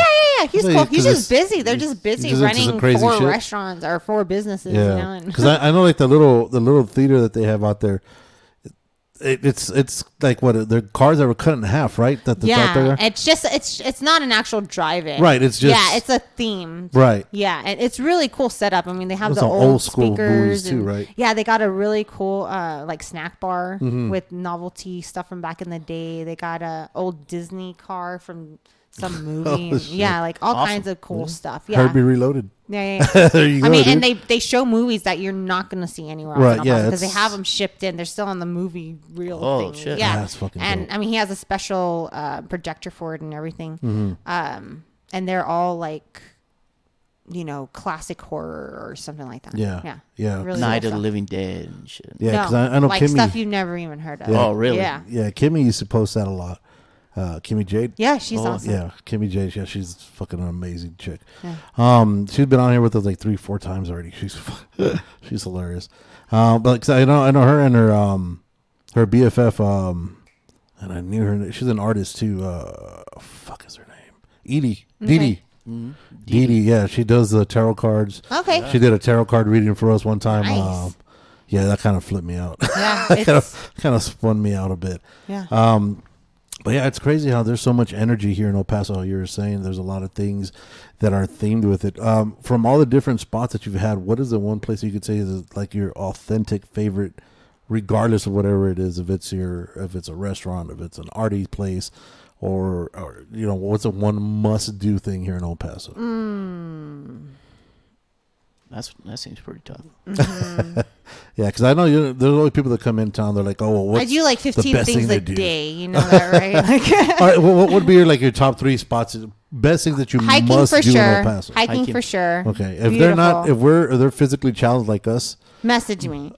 [SPEAKER 5] He's cool. He's just busy. They're just busy running 4 restaurants or 4 businesses.
[SPEAKER 3] Yeah. Because I know like the little theater that they have out there. it's like what they're cars that were cut in half, right? That's out there.
[SPEAKER 5] It's just it's not an actual drive-in,
[SPEAKER 3] right? It's just
[SPEAKER 5] it's a theme,
[SPEAKER 3] right?
[SPEAKER 5] Yeah, and it's really cool setup. I mean, they have
[SPEAKER 3] Those
[SPEAKER 5] the
[SPEAKER 3] are
[SPEAKER 5] old
[SPEAKER 3] school
[SPEAKER 5] speakers
[SPEAKER 3] too, right?
[SPEAKER 5] Yeah, they got a really cool like snack bar with novelty stuff from back in the day. They got a old Disney car from some movie. Like all kinds of cool stuff. Yeah,
[SPEAKER 3] Herbie Reloaded.
[SPEAKER 5] Yeah.
[SPEAKER 3] There you go,
[SPEAKER 5] I mean,
[SPEAKER 3] dude.
[SPEAKER 5] and they show movies that you're not going to see anywhere else.
[SPEAKER 3] Right,
[SPEAKER 5] Because they have them shipped in. They're still on the movie reel thing.
[SPEAKER 4] Shit.
[SPEAKER 5] Yeah,
[SPEAKER 3] that's fucking
[SPEAKER 5] and
[SPEAKER 3] dope.
[SPEAKER 5] I mean, he has a special projector for it and everything. And they're all like, classic horror or something like that.
[SPEAKER 3] Yeah.
[SPEAKER 5] Really
[SPEAKER 4] Night
[SPEAKER 5] cool
[SPEAKER 4] of the
[SPEAKER 5] stuff.
[SPEAKER 4] Living Dead and shit.
[SPEAKER 3] Yeah, because
[SPEAKER 5] No,
[SPEAKER 3] I know
[SPEAKER 5] like
[SPEAKER 3] Kimmy.
[SPEAKER 5] stuff you've never even heard of.
[SPEAKER 3] Yeah.
[SPEAKER 4] Oh, really?
[SPEAKER 5] Yeah.
[SPEAKER 3] Yeah, Kimmy used to post that a lot. Kimmy Jade.
[SPEAKER 5] Yeah, she's awesome.
[SPEAKER 3] Yeah, Kimmy Jade. Yeah, she's fucking an amazing chick.
[SPEAKER 5] Yeah.
[SPEAKER 3] She's been on here with us like 3-4 times already. She's hilarious. But 'cause I know her and her BFF. And I knew her. She's an artist too. Fuck is her name? Edie. Dee Dee. Yeah, she does the tarot cards.
[SPEAKER 5] Okay.
[SPEAKER 3] She did a tarot card reading for us one time.
[SPEAKER 5] Nice.
[SPEAKER 3] Yeah, that kind of flipped me out.
[SPEAKER 5] Yeah,
[SPEAKER 3] kind of spun me out a bit.
[SPEAKER 5] yeah.
[SPEAKER 3] But yeah, it's crazy how there's so much energy here in El Paso. You were saying there's a lot of things that are themed with it. From all the different spots that you've had, what is the one place you could say is like your authentic favorite, regardless of whatever it is? If it's a restaurant, if it's an arty place, or what's the one must do thing here in El Paso?
[SPEAKER 4] That seems pretty tough.
[SPEAKER 3] Yeah, because I know there's always people that come in town. They're like, "Oh, well,
[SPEAKER 5] I do like 15
[SPEAKER 3] best
[SPEAKER 5] things
[SPEAKER 3] thing
[SPEAKER 5] a
[SPEAKER 3] to do?
[SPEAKER 5] day. You know that, right? Like,
[SPEAKER 3] All right, well, what would be your top 3 spots? Best things that you
[SPEAKER 5] hiking
[SPEAKER 3] must
[SPEAKER 5] for
[SPEAKER 3] do
[SPEAKER 5] sure.
[SPEAKER 3] in El Paso.
[SPEAKER 5] Hiking for sure.
[SPEAKER 3] Okay, if they're not,
[SPEAKER 5] Beautiful.
[SPEAKER 3] if they're physically challenged like us,
[SPEAKER 5] Message me.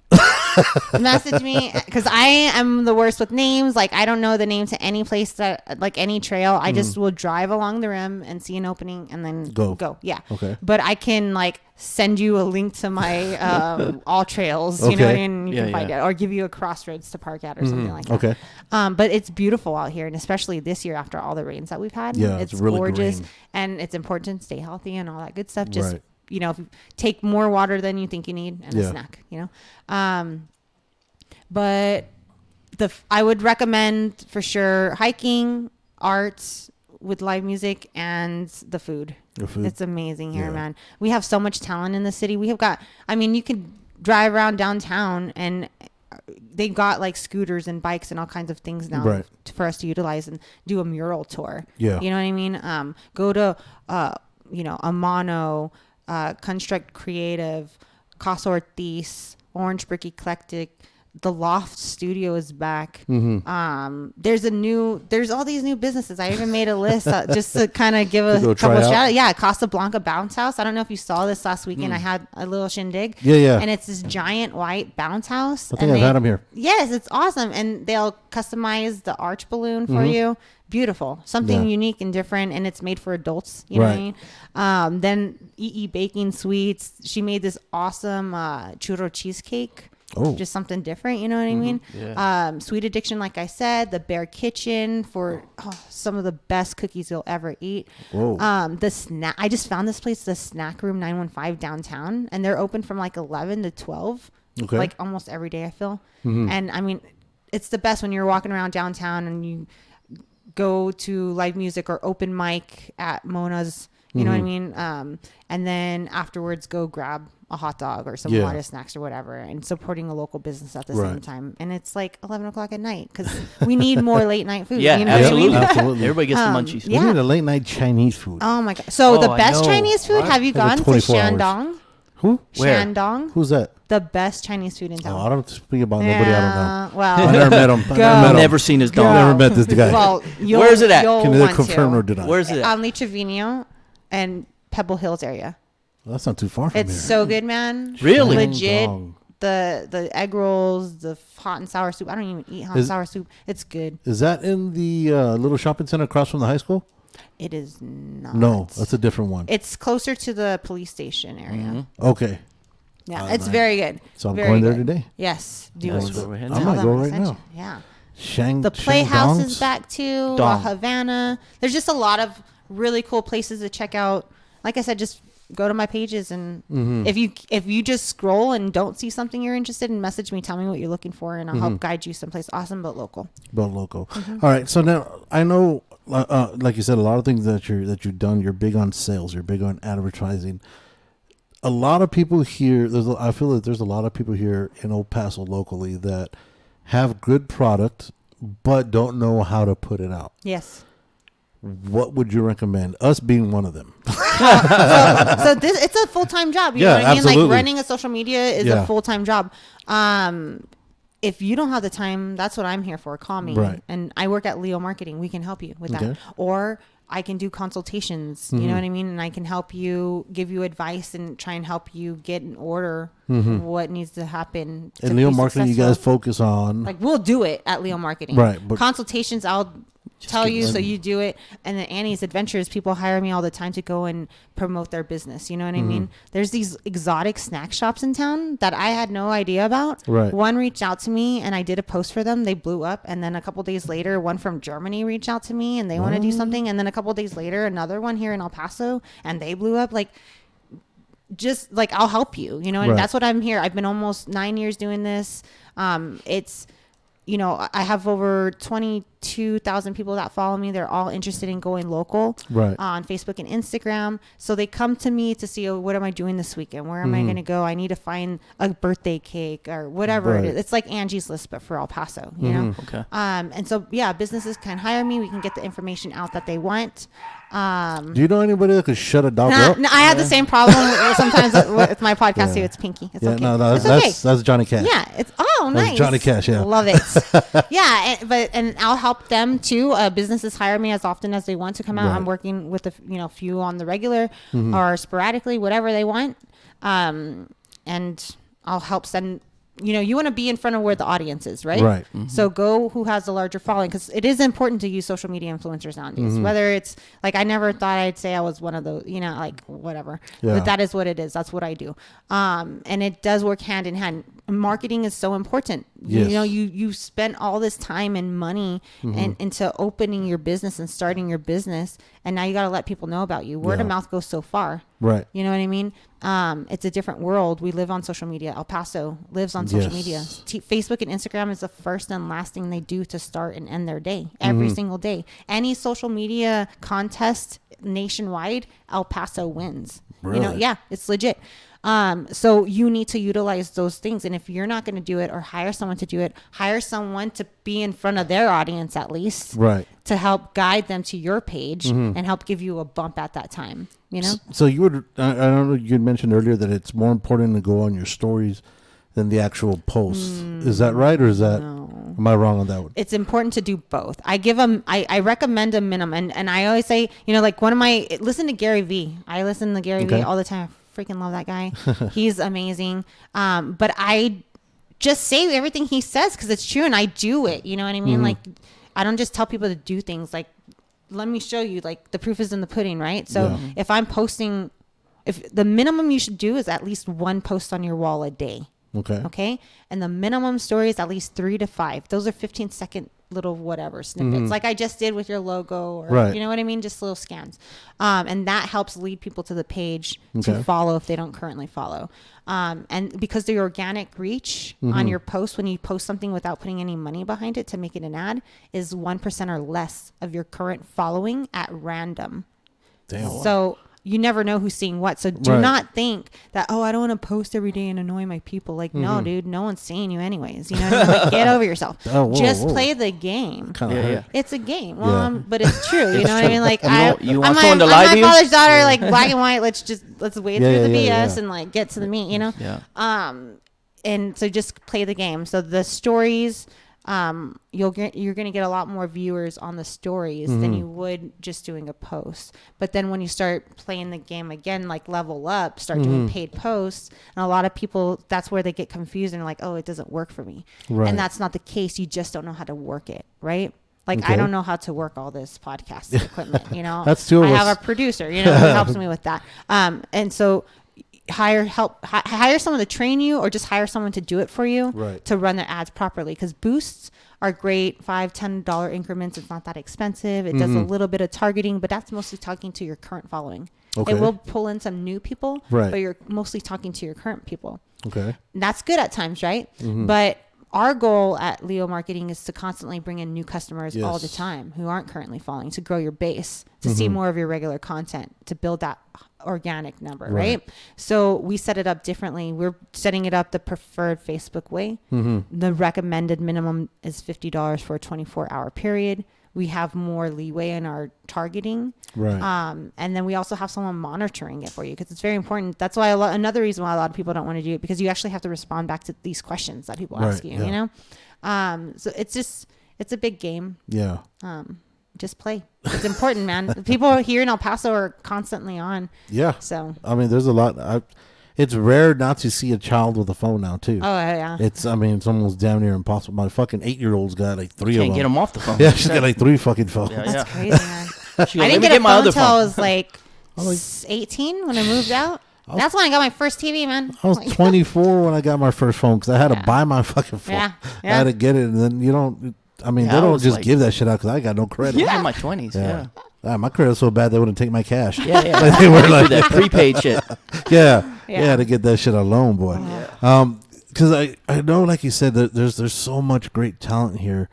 [SPEAKER 5] Message me because I am the worst with names. Like I don't know the name to any place like any trail. I just will drive along the rim and see an opening and then go. Yeah.
[SPEAKER 3] Okay.
[SPEAKER 5] But I can like send you a link to my all trails. You know what I mean? You can find it or give you a crossroads to park at or something like that.
[SPEAKER 3] Okay.
[SPEAKER 5] But it's beautiful out here, and especially this year after all the rains that we've had.
[SPEAKER 3] Yeah,
[SPEAKER 5] it's
[SPEAKER 3] it's really
[SPEAKER 5] gorgeous,
[SPEAKER 3] green.
[SPEAKER 5] and it's important to stay healthy and all that good stuff. Just
[SPEAKER 3] Right.
[SPEAKER 5] if you take more water than you think you need and a
[SPEAKER 3] Yeah.
[SPEAKER 5] snack. But I would recommend for sure hiking, arts with live music, and the food.
[SPEAKER 3] The food.
[SPEAKER 5] It's amazing here,
[SPEAKER 3] Yeah.
[SPEAKER 5] man. We have so much talent in the city. We have got. I mean, you can drive around downtown and they got like scooters and bikes and all kinds of things now
[SPEAKER 3] Right.
[SPEAKER 5] for us to utilize and do a mural tour.
[SPEAKER 3] Yeah.
[SPEAKER 5] You know what I mean? Go to, Amano, Construct Creative, Casa Ortiz, Orange Brick Eclectic. The Loft Studio is back. There's all these new businesses. I even made a list just to kind of give a
[SPEAKER 3] go try
[SPEAKER 5] couple
[SPEAKER 3] out?
[SPEAKER 5] shout out. Yeah, Casa Blanca Bounce House. I don't know if you saw this last weekend. I had a little shindig.
[SPEAKER 3] Yeah.
[SPEAKER 5] And it's this giant white bounce house.
[SPEAKER 3] I think I've had them here.
[SPEAKER 5] Yes, it's awesome. And they'll customize the arch balloon for you. Beautiful. Something
[SPEAKER 3] Yeah.
[SPEAKER 5] unique and different. And it's made for adults. You know what I mean? Then EE Baking Sweets. She made this awesome churro cheesecake.
[SPEAKER 3] Oh.
[SPEAKER 5] Just something different, you know what I mean?
[SPEAKER 4] Yeah.
[SPEAKER 5] Sweet Addiction, like I said, the Bear Kitchen for some of the best cookies you'll ever eat.
[SPEAKER 3] Whoa.
[SPEAKER 5] The snack. I just found this place, the Snack Room 915 downtown, and they're open from like 11 to 12,
[SPEAKER 3] Okay.
[SPEAKER 5] like almost every day. I feel, and I mean, it's the best when you're walking around downtown and you go to live music or open mic at Mona's. You know what I mean? And then afterwards, go grab a hot dog or some water snacks or whatever, and supporting a local business at the same time. And it's like 11 o'clock at night because we need more late night food.
[SPEAKER 4] Yeah,
[SPEAKER 5] you know what I mean?
[SPEAKER 3] Absolutely.
[SPEAKER 4] Everybody gets the munchies.
[SPEAKER 3] We
[SPEAKER 5] Yeah.
[SPEAKER 3] need a late night Chinese food.
[SPEAKER 5] Oh my god! So
[SPEAKER 4] Oh,
[SPEAKER 5] the
[SPEAKER 4] I
[SPEAKER 5] best
[SPEAKER 4] know.
[SPEAKER 5] Chinese food?
[SPEAKER 4] Right.
[SPEAKER 5] Have you
[SPEAKER 3] Like
[SPEAKER 5] gone to
[SPEAKER 3] 24 hours.
[SPEAKER 5] Shandong?
[SPEAKER 3] Who?
[SPEAKER 4] Where?
[SPEAKER 5] Shandong,
[SPEAKER 3] Who's that?
[SPEAKER 5] the best Chinese food in
[SPEAKER 3] Oh,
[SPEAKER 5] town.
[SPEAKER 3] I don't speak about nobody I don't know.
[SPEAKER 5] Well,
[SPEAKER 3] I never met him.
[SPEAKER 5] Go.
[SPEAKER 3] I
[SPEAKER 4] Never seen his
[SPEAKER 5] Go.
[SPEAKER 4] dog.
[SPEAKER 3] never met this guy.
[SPEAKER 5] well, you'll,
[SPEAKER 4] Where is it at?
[SPEAKER 5] You'll
[SPEAKER 3] Can either
[SPEAKER 5] want
[SPEAKER 3] confirm
[SPEAKER 5] to.
[SPEAKER 3] or deny?
[SPEAKER 4] Where's it at?
[SPEAKER 5] On Lee Trevino and Pebble Hills area.
[SPEAKER 3] Well, that's not too far from
[SPEAKER 5] It's
[SPEAKER 3] here.
[SPEAKER 5] so good, man.
[SPEAKER 4] Really?
[SPEAKER 5] Legit.
[SPEAKER 3] Shandong.
[SPEAKER 5] The egg rolls, the hot and sour soup. I don't even eat hot and sour soup. It's good.
[SPEAKER 3] Is that in the little shopping center across from the high school?
[SPEAKER 5] It is not.
[SPEAKER 3] No, that's a different one.
[SPEAKER 5] It's closer to the police station area.
[SPEAKER 3] Okay.
[SPEAKER 5] Yeah, it's very good.
[SPEAKER 3] So I'm
[SPEAKER 5] Very
[SPEAKER 3] going there
[SPEAKER 5] good.
[SPEAKER 3] today.
[SPEAKER 5] Yes. Do
[SPEAKER 4] That's
[SPEAKER 5] it.
[SPEAKER 4] where we're heading.
[SPEAKER 3] I
[SPEAKER 5] Tell
[SPEAKER 3] might
[SPEAKER 5] them
[SPEAKER 3] go
[SPEAKER 5] I
[SPEAKER 3] right
[SPEAKER 5] sent
[SPEAKER 3] now.
[SPEAKER 5] you. Yeah.
[SPEAKER 3] The
[SPEAKER 5] The Playhouse is back too. La Havana. There's just a lot of really cool places to check out. Like I said, just go to my pages, and if you just scroll and don't see something you're interested in, message me, tell me what you're looking for, and I'll help guide you someplace awesome but local. All
[SPEAKER 3] right, so now I know, like you said, a lot of things that you've done. You're big on sales. You're big on advertising. A lot of people here. I feel that there's a lot of people here in El Paso locally that have good product but don't know how to put it out.
[SPEAKER 5] Yes.
[SPEAKER 3] What would you recommend? Us being one of them.
[SPEAKER 5] So this, it's a full-time job. You know what I mean?
[SPEAKER 3] Absolutely.
[SPEAKER 5] Like running a social media is a full-time job. If you don't have the time, that's what I'm here for. Call me.
[SPEAKER 3] Right.
[SPEAKER 5] And I work at Leo Marketing. We can help you with that. Or I can do consultations. You know what I mean? And I can help you, give you advice, and try and help you get in order what needs to happen.
[SPEAKER 3] And Leo Marketing, you guys focus on.
[SPEAKER 5] Like, we'll do it at Leo Marketing.
[SPEAKER 3] Right. But
[SPEAKER 5] consultations, I'll tell you, so you do it. And then Annie's Adventures, people hire me all the time to go and promote their business. You know what I mean? There's these exotic snack shops in town that I had no idea about.
[SPEAKER 3] Right.
[SPEAKER 5] One reached out to me and I did a post for them. They blew up. And then a couple days later, one from Germany reached out to me and they want to do something. And then a couple days later, another one here in El Paso, and they blew up. Like, just like, I'll help you, you know, and that's what I'm here. I've been almost 9 years doing this. It's, you know, I have over 22,000 people that follow me. They're all interested in going local on Facebook and Instagram. So they come to me to see, oh, what am I doing this weekend? Where am I going to go? I need to find a birthday cake or whatever it is. It's like Angie's List, but for El Paso, you know?
[SPEAKER 4] Okay.
[SPEAKER 5] And so, yeah, businesses can hire me. We can get the information out that they want.
[SPEAKER 3] Do you know anybody that could shut a dog up?
[SPEAKER 5] No, I have the same problem sometimes with my podcast too. It's Pinky. It's okay.
[SPEAKER 3] No,
[SPEAKER 5] it's okay.
[SPEAKER 3] That's Johnny Cash.
[SPEAKER 5] Yeah, it's nice.
[SPEAKER 3] That's Johnny Cash. Yeah,
[SPEAKER 5] love it. Yeah, and I'll help them too. Businesses hire me as often as they want to come out. I'm working with a few on the regular or sporadically, whatever they want. And I'll help send. You know, you want to be in front of where the audience is, right?
[SPEAKER 3] Right.
[SPEAKER 5] So go who has a larger following, because it is important to use social media influencers nowadays. Whether it's like, I never thought I'd say I was one of those, you know, like whatever.
[SPEAKER 3] Yeah.
[SPEAKER 5] But that is what it is. That's what I do. And it does work hand in hand. Marketing is so important.
[SPEAKER 3] Yes.
[SPEAKER 5] You know, you spent all this time and money and into opening your business and starting your business, and now you got to let people know about you. Word of mouth goes so far.
[SPEAKER 3] Right.
[SPEAKER 5] You know what I mean? It's a different world. We live on social media. El Paso lives on social media. Facebook and Instagram is the first and last thing they do to start and end their day every single day. Any social media contest nationwide, El Paso wins.
[SPEAKER 3] Really?
[SPEAKER 5] You know, yeah, it's legit. So you need to utilize those things. And if you're not going to do it or hire someone to do it, hire someone to be in front of their audience at least.
[SPEAKER 3] Right.
[SPEAKER 5] To help guide them to your page and help give you a bump at that time, you know?
[SPEAKER 3] So you would, I don't know, you had mentioned earlier that it's more important to go on your stories than the actual posts. Is that right? Or is that, am I wrong on that one?
[SPEAKER 5] It's important to do both. I recommend a minimum. And I always say, you know, like listen to Gary V. I listen to Gary V all the time. I freaking love that guy. He's amazing. But I just say everything he says because it's true and I do it. You know what I mean? Like, I don't just tell people to do things. Like, let me show you, like, the proof is in the pudding, right? So if I'm posting, if the minimum you should do is at least one post on your wall a day. Okay. And the minimum story is at least 3 to 5. Those are 15-second little whatever snippets, like I just did with your logo, or you know what I mean? Just little scans. And that helps lead people to the page to follow if they don't currently follow. And because the organic reach on your post, when you post something without putting any money behind it to make it an ad, is 1% or less of your current following at random.
[SPEAKER 3] Damn.
[SPEAKER 5] So you never know who's seeing what. So do not think that, oh, I don't want to post every day and annoy my people. Like, no, dude, no one's seeing you anyways. You know what I mean? Like, get over yourself. Just play the game. It's a game. Well, but it's true. You know what I mean? Like,
[SPEAKER 4] you want someone to lie to you?
[SPEAKER 5] I'm my father's daughter, like black and white. Let's wade through the BS and like get to the meat, you know?
[SPEAKER 4] Yeah.
[SPEAKER 5] And so just play the game. So the stories, you're going to get a lot more viewers on the stories than you would just doing a post. But then when you start playing the game again, like level up, start doing paid posts, and a lot of people, that's where they get confused and like, oh, it doesn't work for me. And that's not the case. You just don't know how to work it, right? Like, I don't know how to work all this podcast equipment, you know?
[SPEAKER 3] That's two of us.
[SPEAKER 5] I have a producer, you know, who helps me with that. And so hire someone to train you, or just hire someone to do it for you to run their ads properly, because boosts are great. $5-10 increments. It's not that expensive. It does a little bit of targeting, but that's mostly talking to your current following.
[SPEAKER 3] Okay.
[SPEAKER 5] It will pull in some new people,
[SPEAKER 3] Right.
[SPEAKER 5] but you're mostly talking to your current people.
[SPEAKER 3] Okay.
[SPEAKER 5] And that's good at times, right? But our goal at Leo Marketing is to constantly bring in new customers all the
[SPEAKER 3] Yes.
[SPEAKER 5] time who aren't currently following, to grow your base, to see more of your regular content, to build that organic number, right? So we set it up differently. We're setting it up the preferred Facebook way. The recommended minimum is $50 for a 24-hour period. We have more leeway in our targeting.
[SPEAKER 3] Right.
[SPEAKER 5] And then we also have someone monitoring it for you, because it's very important. That's why another reason why a lot of people don't want to do it, because you actually have to respond back to these questions that people ask you, you know? So it's a big game.
[SPEAKER 3] Yeah.
[SPEAKER 5] Just play. It's important, man. People here in El Paso are constantly on.
[SPEAKER 3] Yeah.
[SPEAKER 5] So,
[SPEAKER 3] I mean, there's a lot. It's rare not to see a child with a phone now, too.
[SPEAKER 5] oh, yeah.
[SPEAKER 3] It's almost damn near impossible. My fucking 8-year-old's got like 3 of them.
[SPEAKER 4] Can't get them off the phone.
[SPEAKER 3] Yeah, she's got like 3 fucking phones.
[SPEAKER 4] Yeah,
[SPEAKER 5] That's
[SPEAKER 4] yeah.
[SPEAKER 5] crazy, man.
[SPEAKER 4] She
[SPEAKER 5] I
[SPEAKER 4] goes,
[SPEAKER 5] didn't
[SPEAKER 4] "Let me
[SPEAKER 5] get a
[SPEAKER 4] my
[SPEAKER 5] phone
[SPEAKER 4] other
[SPEAKER 5] until I
[SPEAKER 4] phone."
[SPEAKER 5] was like 18 when I moved out. That's when I got my first TV, man.
[SPEAKER 3] I was 24 when I got my first phone because I had to buy my fucking phone.
[SPEAKER 5] Yeah,
[SPEAKER 3] I had to get it, and then you don't. I mean,
[SPEAKER 4] Yeah,
[SPEAKER 3] they
[SPEAKER 4] I
[SPEAKER 3] don't
[SPEAKER 4] was
[SPEAKER 3] just
[SPEAKER 4] like-
[SPEAKER 3] give that shit out because I got no credit.
[SPEAKER 4] Yeah, in my 20s. Yeah.
[SPEAKER 3] My credit was so bad they wouldn't take my cash.
[SPEAKER 4] Yeah, yeah.
[SPEAKER 3] Like, they were like,
[SPEAKER 4] that prepaid shit.
[SPEAKER 3] yeah, to get that shit alone, boy. Because I know, like you said, that there's so much great talent here,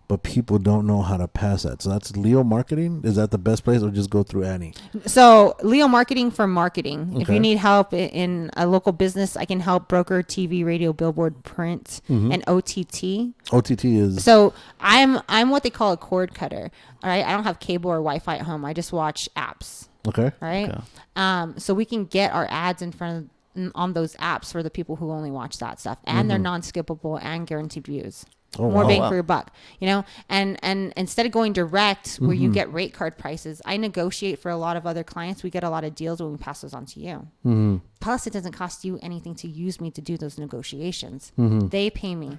[SPEAKER 3] but people don't know how to pass that. So that's Leo Marketing. Is that the best place, or just go through Annie?
[SPEAKER 5] So Leo Marketing for marketing. If
[SPEAKER 3] Okay.
[SPEAKER 5] you need help in a local business, I can help broker TV, radio, billboard, print, and OTT.
[SPEAKER 3] OTT is
[SPEAKER 5] So I'm what they call a cord cutter. All right. I don't have cable or Wi-Fi at home. I just watch apps.
[SPEAKER 3] okay.
[SPEAKER 5] All right.
[SPEAKER 4] Okay.
[SPEAKER 5] So we can get our ads in front of on those apps for the people who only watch that stuff, and they're non-skippable and guaranteed views.
[SPEAKER 3] Oh,
[SPEAKER 5] More
[SPEAKER 3] wow.
[SPEAKER 5] bang
[SPEAKER 4] Wow.
[SPEAKER 5] for your buck, you know. And instead of going direct where you get rate card prices, I negotiate for a lot of other clients. We get a lot of deals when we pass those on to you. Plus, it doesn't cost you anything to use me to do those negotiations. They pay me,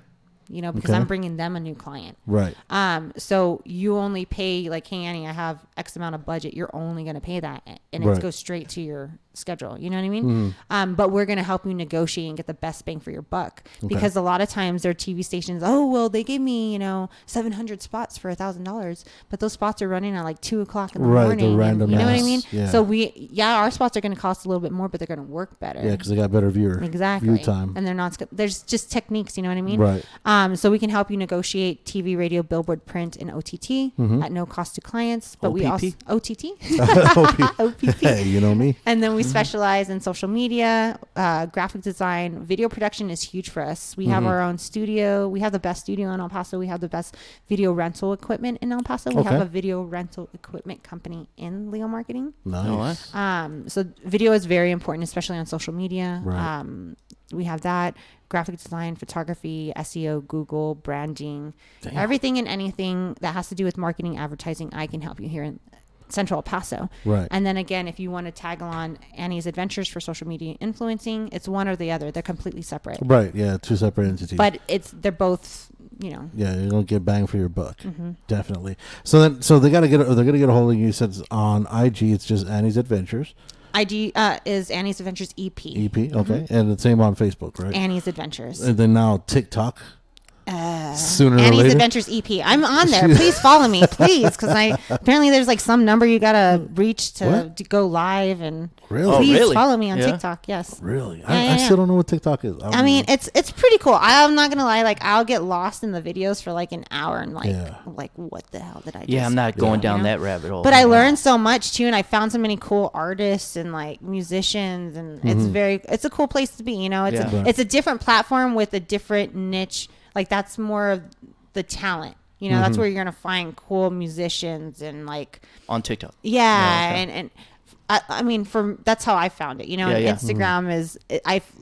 [SPEAKER 5] you know, because
[SPEAKER 3] Okay.
[SPEAKER 5] I'm bringing them a new client.
[SPEAKER 3] Right.
[SPEAKER 5] So you only pay like, hey Annie, I have X amount of budget. You're only going to pay that, and
[SPEAKER 3] Right.
[SPEAKER 5] it goes straight to your schedule. You know what I mean? But we're going to help you negotiate and get the best bang for your buck, because a lot of times their TV stations, oh well, they gave me 700 spots for $1,000, but those spots are running at like 2:00 in the
[SPEAKER 3] Right, the
[SPEAKER 5] morning. and
[SPEAKER 3] random
[SPEAKER 5] you know what I
[SPEAKER 3] ass,
[SPEAKER 5] mean?
[SPEAKER 3] yeah.
[SPEAKER 5] So our spots are going to cost a little bit more, but they're going to work better.
[SPEAKER 3] Yeah, because they got better view
[SPEAKER 5] Exactly.
[SPEAKER 3] time.
[SPEAKER 5] And they're not, there's just techniques, you know what I mean?
[SPEAKER 3] Right.
[SPEAKER 5] So we can help you negotiate TV, radio, billboard, print, and OTT at no cost to clients. But we also, OTT.
[SPEAKER 3] Hey, you know me.
[SPEAKER 5] And then we specialize in social media, graphic design, video production is huge for us. We have our own studio. We have the best studio in El Paso. We have the best video rental equipment in El Paso. We
[SPEAKER 3] Okay.
[SPEAKER 5] have a video rental equipment company in Leo Marketing.
[SPEAKER 3] Nice.
[SPEAKER 5] So video is very important, especially on social media.
[SPEAKER 3] Right.
[SPEAKER 5] We have that, graphic design, photography, SEO, Google, branding, everything and anything that has to do with marketing, advertising. I can help you here in Central El Paso.
[SPEAKER 3] Right.
[SPEAKER 5] And then again, if you want to tag along Annie's Adventures for social media influencing, it's one or the other. They're completely separate.
[SPEAKER 3] Right. Yeah. 2 separate entities.
[SPEAKER 5] But they're both,
[SPEAKER 3] yeah, you're gonna get bang for your buck. Definitely. So they're gonna get a hold of you. You said it's on IG. It's just Annie's Adventures.
[SPEAKER 5] IG is Annie's Adventures EP.
[SPEAKER 3] EP. Okay. And the same on Facebook, right?
[SPEAKER 5] Annie's Adventures.
[SPEAKER 3] And then now TikTok. Sooner or
[SPEAKER 5] Annie's
[SPEAKER 3] later.
[SPEAKER 5] Adventures EP. I'm on there. Please follow me, please, because apparently there's like some number you gotta reach to go live, and
[SPEAKER 3] Really?
[SPEAKER 4] Oh,
[SPEAKER 5] please
[SPEAKER 4] really?
[SPEAKER 5] follow me on
[SPEAKER 4] Yeah.
[SPEAKER 5] TikTok. Yes.
[SPEAKER 3] Really?
[SPEAKER 5] Yeah,
[SPEAKER 3] I still don't know what TikTok is.
[SPEAKER 5] I mean, it's pretty cool. I'm not gonna lie. Like, I'll get lost in the videos for like an hour and like what the hell did I?
[SPEAKER 4] Yeah,
[SPEAKER 5] just
[SPEAKER 4] I'm not going
[SPEAKER 5] do,
[SPEAKER 4] down
[SPEAKER 5] you know?
[SPEAKER 4] that rabbit hole.
[SPEAKER 5] But I learned so much too, and I found so many cool artists and like musicians, and it's a cool place to be. You know, it's
[SPEAKER 4] Yeah.
[SPEAKER 5] it's a different platform with a different niche. Like, that's more of the talent. You know, that's where you're gonna find cool musicians and like
[SPEAKER 4] on TikTok.
[SPEAKER 5] yeah,
[SPEAKER 4] okay.
[SPEAKER 5] and I mean, that's how I found it. You know,
[SPEAKER 4] Yeah,
[SPEAKER 5] and
[SPEAKER 4] yeah.
[SPEAKER 5] Instagram is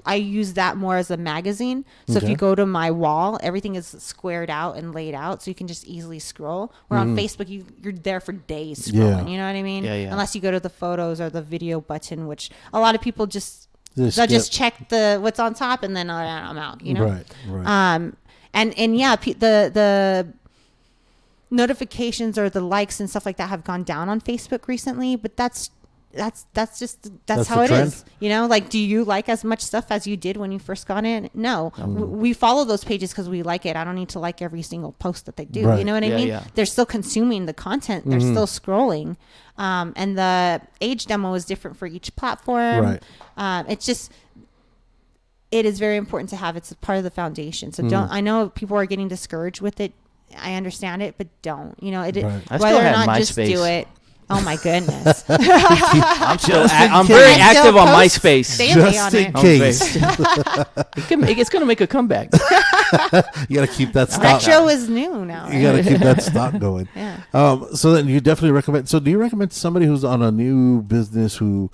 [SPEAKER 5] I use that more as a magazine. So if
[SPEAKER 3] Okay.
[SPEAKER 5] you go to my wall, everything is squared out and laid out, so you can just easily scroll. Where on Facebook, you're there for days scrolling.
[SPEAKER 3] Yeah.
[SPEAKER 5] You know what I mean?
[SPEAKER 4] Yeah, yeah.
[SPEAKER 5] Unless you go to the photos or the video button, which a lot of people just
[SPEAKER 3] Just
[SPEAKER 5] they'll just
[SPEAKER 3] skip.
[SPEAKER 5] check the what's on top and then I'm out. You know?
[SPEAKER 3] Right.
[SPEAKER 5] And yeah, the notifications or the likes and stuff like that have gone down on Facebook recently, but that's
[SPEAKER 3] That's
[SPEAKER 5] how
[SPEAKER 3] the
[SPEAKER 5] it
[SPEAKER 3] trend?
[SPEAKER 5] is. You know, like, do you like as much stuff as you did when you first got in? No. We follow those pages because we like it. I don't need to like every single post that they do.
[SPEAKER 3] Right.
[SPEAKER 5] You know what I
[SPEAKER 4] Yeah,
[SPEAKER 5] mean?
[SPEAKER 4] yeah.
[SPEAKER 5] They're still consuming the content. They're still scrolling. And the age demo is different for each platform.
[SPEAKER 3] Right.
[SPEAKER 5] It's just, it is very important to have. It's a part of the foundation. So I know people are getting discouraged with it. I understand it, but don't. You know,
[SPEAKER 3] Right.
[SPEAKER 4] I still
[SPEAKER 5] whether or
[SPEAKER 4] have
[SPEAKER 5] not just
[SPEAKER 4] MySpace.
[SPEAKER 5] do it. Oh my goodness.
[SPEAKER 4] I'm very
[SPEAKER 5] I
[SPEAKER 4] active
[SPEAKER 5] still
[SPEAKER 4] on
[SPEAKER 5] post
[SPEAKER 4] MySpace.
[SPEAKER 5] daily on
[SPEAKER 3] Just in
[SPEAKER 5] it.
[SPEAKER 3] case.
[SPEAKER 4] It's going to make a comeback.
[SPEAKER 3] You got to keep that stock.
[SPEAKER 5] Retro is new now.
[SPEAKER 3] You got
[SPEAKER 5] Right?
[SPEAKER 3] to keep that stock going.
[SPEAKER 5] Yeah.
[SPEAKER 3] So then you definitely recommend. So do you recommend somebody who's on a new business who,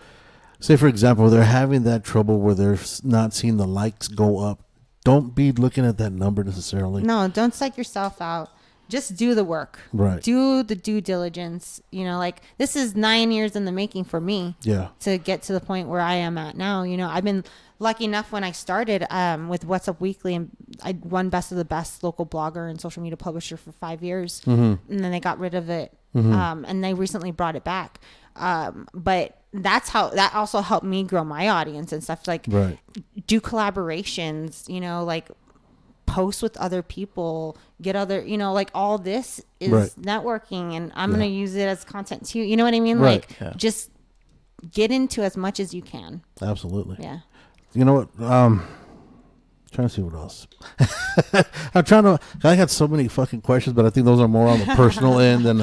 [SPEAKER 3] say for example, they're having that trouble where they're not seeing the likes go up? Don't be looking at that number necessarily.
[SPEAKER 5] No, don't psych yourself out. Just do the work.
[SPEAKER 3] Right.
[SPEAKER 5] Do the due diligence. You know, like, this is 9 years in the making for me.
[SPEAKER 3] Yeah.
[SPEAKER 5] To get to the point where I am at now. You know, I've been lucky enough when I started with What's Up Weekly, and I won Best of the Best local blogger and social media publisher for 5 years. And then they got rid of it. And they recently brought it back. But that also helped me grow my audience and stuff. Like,
[SPEAKER 3] Right.
[SPEAKER 5] do collaborations, you know, like, post with other people, get other, you know, like, all this is
[SPEAKER 3] Right.
[SPEAKER 5] networking, and I'm going to use it as content too. You know what I mean?
[SPEAKER 3] Right.
[SPEAKER 5] Like, just get into as much as you can.
[SPEAKER 3] Absolutely.
[SPEAKER 5] Yeah.
[SPEAKER 3] You know what? Trying to see what else. I got so many fucking questions, but I think those are more on the personal end than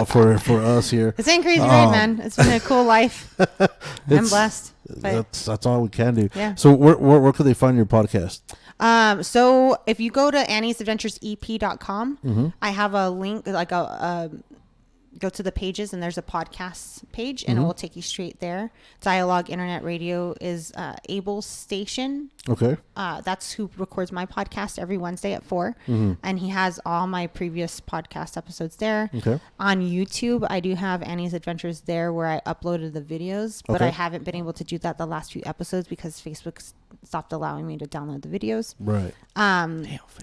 [SPEAKER 3] for us here.
[SPEAKER 5] It's been crazy ride, man. It's been a cool life. I'm blessed. But,
[SPEAKER 3] That's all we can do.
[SPEAKER 5] Yeah.
[SPEAKER 3] So where could they find your podcast?
[SPEAKER 5] so if you go to anniesadventuresep.com, I have a link, like go to the pages, and there's a podcast page, and it will take you straight there. Dialogue Internet Radio is Abel's station.
[SPEAKER 3] Okay.
[SPEAKER 5] That's who records my podcast every Wednesday at 4. And he has all my previous podcast episodes there.
[SPEAKER 3] Okay.
[SPEAKER 5] On YouTube, I do have Annie's Adventures there, where I uploaded the videos, but
[SPEAKER 3] Okay.
[SPEAKER 5] I haven't been able to do that the last few episodes because Facebook stopped allowing me to download the videos.
[SPEAKER 3] Right.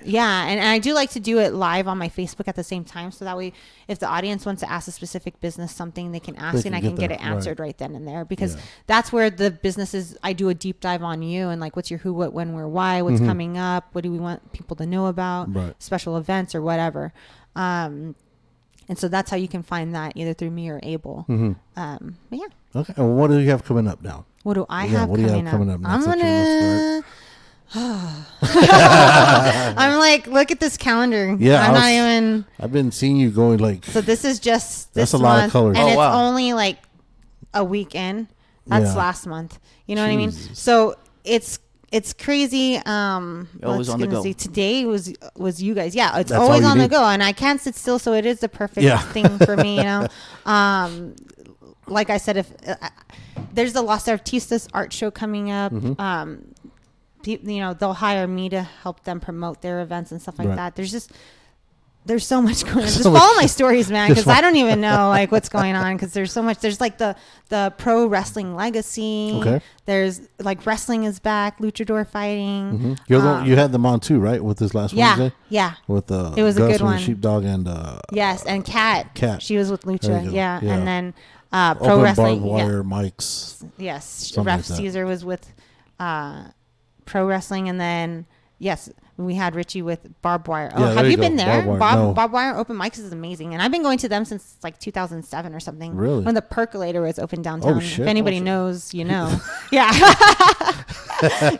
[SPEAKER 5] Yeah, and I do like to do it live on my Facebook at the same time, so that way if the audience wants to ask a specific business something, they can ask,
[SPEAKER 3] They can
[SPEAKER 5] and I can
[SPEAKER 3] get
[SPEAKER 5] get
[SPEAKER 3] that,
[SPEAKER 5] it answered
[SPEAKER 3] right.
[SPEAKER 5] right then and there, because
[SPEAKER 3] Yeah.
[SPEAKER 5] that's where the businesses, I do a deep dive on you, and like, what's your who, what, when, where, why, what's coming up, what do we want people to know about,
[SPEAKER 3] Right.
[SPEAKER 5] special events or whatever. And so that's how you can find that, either through me or Abel. But yeah,
[SPEAKER 3] Okay. And what do you have coming up now?
[SPEAKER 5] what do I
[SPEAKER 3] Yeah,
[SPEAKER 5] have
[SPEAKER 3] what do you
[SPEAKER 5] coming
[SPEAKER 3] have coming up
[SPEAKER 5] I'm
[SPEAKER 3] next that you wanna
[SPEAKER 5] gonna. I'm like, look at this calendar.
[SPEAKER 3] Yeah,
[SPEAKER 5] I'm not even.
[SPEAKER 3] I've been seeing you going like.
[SPEAKER 5] So this is just this
[SPEAKER 3] That's a lot of
[SPEAKER 5] month,
[SPEAKER 3] colors.
[SPEAKER 5] and
[SPEAKER 4] Oh,
[SPEAKER 5] it's
[SPEAKER 4] wow.
[SPEAKER 5] only like a week in. That's
[SPEAKER 3] Yeah.
[SPEAKER 5] last month. You know what I mean?
[SPEAKER 3] Jesus.
[SPEAKER 5] So it's crazy.
[SPEAKER 4] Always on the go.
[SPEAKER 5] Today was you guys. Yeah, it's
[SPEAKER 3] That's all
[SPEAKER 5] always
[SPEAKER 3] you
[SPEAKER 5] on the
[SPEAKER 3] need.
[SPEAKER 5] go, and I can't sit still. So it is the perfect
[SPEAKER 3] Yeah.
[SPEAKER 5] thing for me. You know. Like I said, if there's the Los Artistas art show coming up. You know, they'll hire me to help them promote their events and stuff like
[SPEAKER 3] Right.
[SPEAKER 5] that. There's so much going on. Just
[SPEAKER 3] So much.
[SPEAKER 5] follow my stories, man,
[SPEAKER 3] Just
[SPEAKER 5] because I don't even know like what's going on, because there's so much. There's like the pro wrestling legacy.
[SPEAKER 3] Okay.
[SPEAKER 5] There's like wrestling is back, luchador fighting.
[SPEAKER 3] You had them on too, right? With this last
[SPEAKER 5] Yeah,
[SPEAKER 3] Wednesday.
[SPEAKER 5] yeah.
[SPEAKER 3] With
[SPEAKER 5] It was a
[SPEAKER 3] Gus
[SPEAKER 5] good
[SPEAKER 3] from the
[SPEAKER 5] one.
[SPEAKER 3] Sheepdog and
[SPEAKER 5] Yes, and Kat.
[SPEAKER 3] Kat.
[SPEAKER 5] She was with
[SPEAKER 3] There
[SPEAKER 5] lucha.
[SPEAKER 3] you go.
[SPEAKER 5] Yeah.
[SPEAKER 3] Yeah.
[SPEAKER 5] And then pro
[SPEAKER 3] open
[SPEAKER 5] wrestling.
[SPEAKER 3] barbed wire mics.
[SPEAKER 5] Yes,
[SPEAKER 3] Something
[SPEAKER 5] Ref
[SPEAKER 3] like that.
[SPEAKER 5] Caesar was with pro wrestling, and then yes, we had Richie with barbed wire. Oh,
[SPEAKER 3] Yeah, there
[SPEAKER 5] have
[SPEAKER 3] you
[SPEAKER 5] you
[SPEAKER 3] go.
[SPEAKER 5] been there?
[SPEAKER 3] Barbed wire, no.
[SPEAKER 5] Barbed wire open mics is amazing, and I've been going to them since like 2007 or something.
[SPEAKER 3] Really?
[SPEAKER 5] When the Percolator was open downtown.
[SPEAKER 3] Oh, shit.
[SPEAKER 5] If anybody
[SPEAKER 3] Oh, shit.
[SPEAKER 5] knows, you know. Yeah.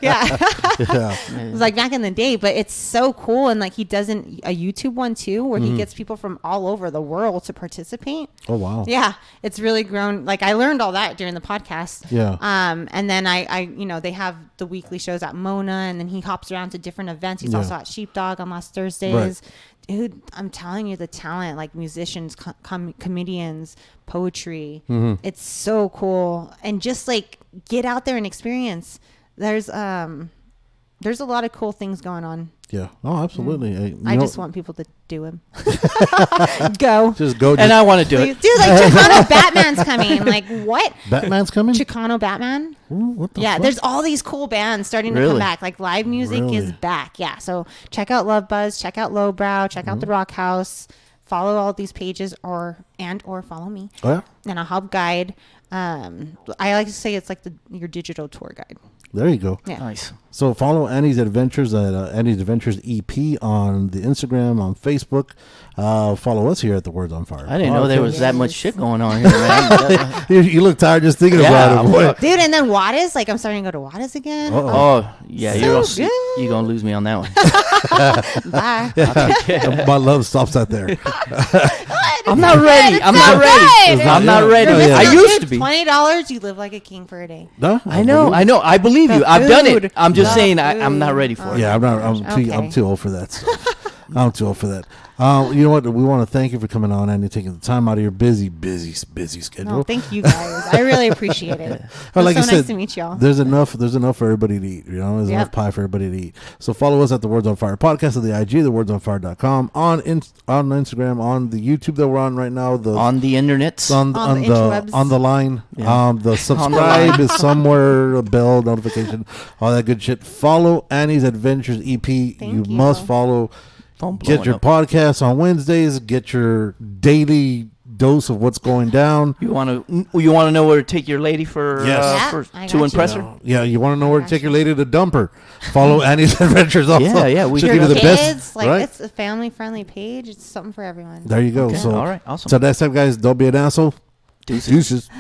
[SPEAKER 5] Yeah.
[SPEAKER 3] Yeah.
[SPEAKER 5] It was like back in the day, but it's so cool. And like, he does a YouTube one too, where he gets people from all over the world to participate.
[SPEAKER 3] Oh wow.
[SPEAKER 5] Yeah, it's really grown. Like, I learned all that during the podcast.
[SPEAKER 3] Yeah.
[SPEAKER 5] And then I you know, they have the weekly shows at Mona, and then he hops around to different events. He's
[SPEAKER 3] Yeah.
[SPEAKER 5] also at Sheepdog on last Thursdays. Dude, I'm telling you, the talent, like musicians, comedians, poetry, it's so cool. And just like, get out there and experience. There's a lot of cool things going on.
[SPEAKER 3] Yeah. Oh, absolutely. Hey,
[SPEAKER 5] I just want people to do them. Go.
[SPEAKER 3] just go.
[SPEAKER 4] And I want to do it.
[SPEAKER 5] Dude, like, Chicano Batman's coming. Like, what?
[SPEAKER 3] Batman's coming.
[SPEAKER 5] Chicano Batman?
[SPEAKER 3] Ooh, what the
[SPEAKER 5] Yeah,
[SPEAKER 3] fuck?
[SPEAKER 5] there's all these cool bands starting to come
[SPEAKER 4] Really?
[SPEAKER 5] back. Like, live music is
[SPEAKER 3] Really?
[SPEAKER 5] back. Yeah, so check out Love Buzz, check out Lowbrow, check out the Rock House. Follow all these pages, or follow me,
[SPEAKER 3] Oh, yeah.
[SPEAKER 5] and I'll help guide. I like to say it's like your digital tour guide.
[SPEAKER 3] There you go.
[SPEAKER 5] Yeah.
[SPEAKER 4] Nice.
[SPEAKER 3] So follow Annie's Adventures at Annie's Adventures EP on the Instagram, on Facebook. Follow us here at the Words on Fire.
[SPEAKER 4] I didn't know there was that much shit going on here, man.
[SPEAKER 3] You look tired just thinking about it, boy.
[SPEAKER 5] Dude, and then Juarez, like I'm starting to go to Juarez again.
[SPEAKER 4] Oh, yeah,
[SPEAKER 5] So
[SPEAKER 4] you're gonna lose me on that one.
[SPEAKER 5] Bye.
[SPEAKER 3] My love stops out there.
[SPEAKER 4] I'm not ready. I'm not ready. I'm not ready.
[SPEAKER 3] Yeah.
[SPEAKER 4] I used to be.
[SPEAKER 5] $20, you live like a king for a day.
[SPEAKER 3] No,
[SPEAKER 4] I know. I believe you.
[SPEAKER 5] The
[SPEAKER 4] I've done
[SPEAKER 5] food.
[SPEAKER 4] it. I'm just
[SPEAKER 5] The
[SPEAKER 4] saying I'm not
[SPEAKER 5] food.
[SPEAKER 4] ready for it.
[SPEAKER 3] Yeah, I'm too old for that stuff. I'm too old for that. You know what? We want to thank you for coming on and taking the time out of your busy schedule.
[SPEAKER 5] No, thank you guys. I really appreciate it.
[SPEAKER 3] Well, like
[SPEAKER 5] It's
[SPEAKER 3] I
[SPEAKER 5] so nice
[SPEAKER 3] said,
[SPEAKER 5] to meet y'all.
[SPEAKER 3] There's enough for everybody to eat. You know, there's enough
[SPEAKER 5] Yep.
[SPEAKER 3] pie for everybody to eat. So follow us at the Words on Fire podcast of the IG, thewordsonfire.com, on Instagram, on the YouTube that we're on right now,
[SPEAKER 4] On the internet.
[SPEAKER 5] On the interwebs.
[SPEAKER 3] on the line.
[SPEAKER 4] Yeah.
[SPEAKER 3] The subscribe is somewhere, a bell notification, all that good shit. Follow Annie's Adventures EP. You
[SPEAKER 5] you.
[SPEAKER 3] must follow.
[SPEAKER 4] Phone
[SPEAKER 3] Get
[SPEAKER 4] blowing
[SPEAKER 3] your
[SPEAKER 4] up.
[SPEAKER 3] podcast on Wednesdays. Get your daily dose of what's going down.
[SPEAKER 4] You want to know where to take your lady for,
[SPEAKER 3] Yes.
[SPEAKER 5] I
[SPEAKER 4] to
[SPEAKER 5] got
[SPEAKER 4] impress
[SPEAKER 5] you.
[SPEAKER 4] her?
[SPEAKER 3] Yeah, you want to know where to take your lady to dump her. Follow Annie's Adventures also.
[SPEAKER 4] Yeah, we
[SPEAKER 3] She'll
[SPEAKER 4] hear
[SPEAKER 3] give you
[SPEAKER 5] For
[SPEAKER 3] the
[SPEAKER 5] kids,
[SPEAKER 3] best.
[SPEAKER 5] like
[SPEAKER 3] right?
[SPEAKER 5] it's a family-friendly page. It's something for everyone.
[SPEAKER 3] There you go.
[SPEAKER 4] Okay,
[SPEAKER 3] So,
[SPEAKER 4] all right, awesome.
[SPEAKER 3] So next time, guys, don't be an asshole.
[SPEAKER 4] Deuces.
[SPEAKER 3] Deuces.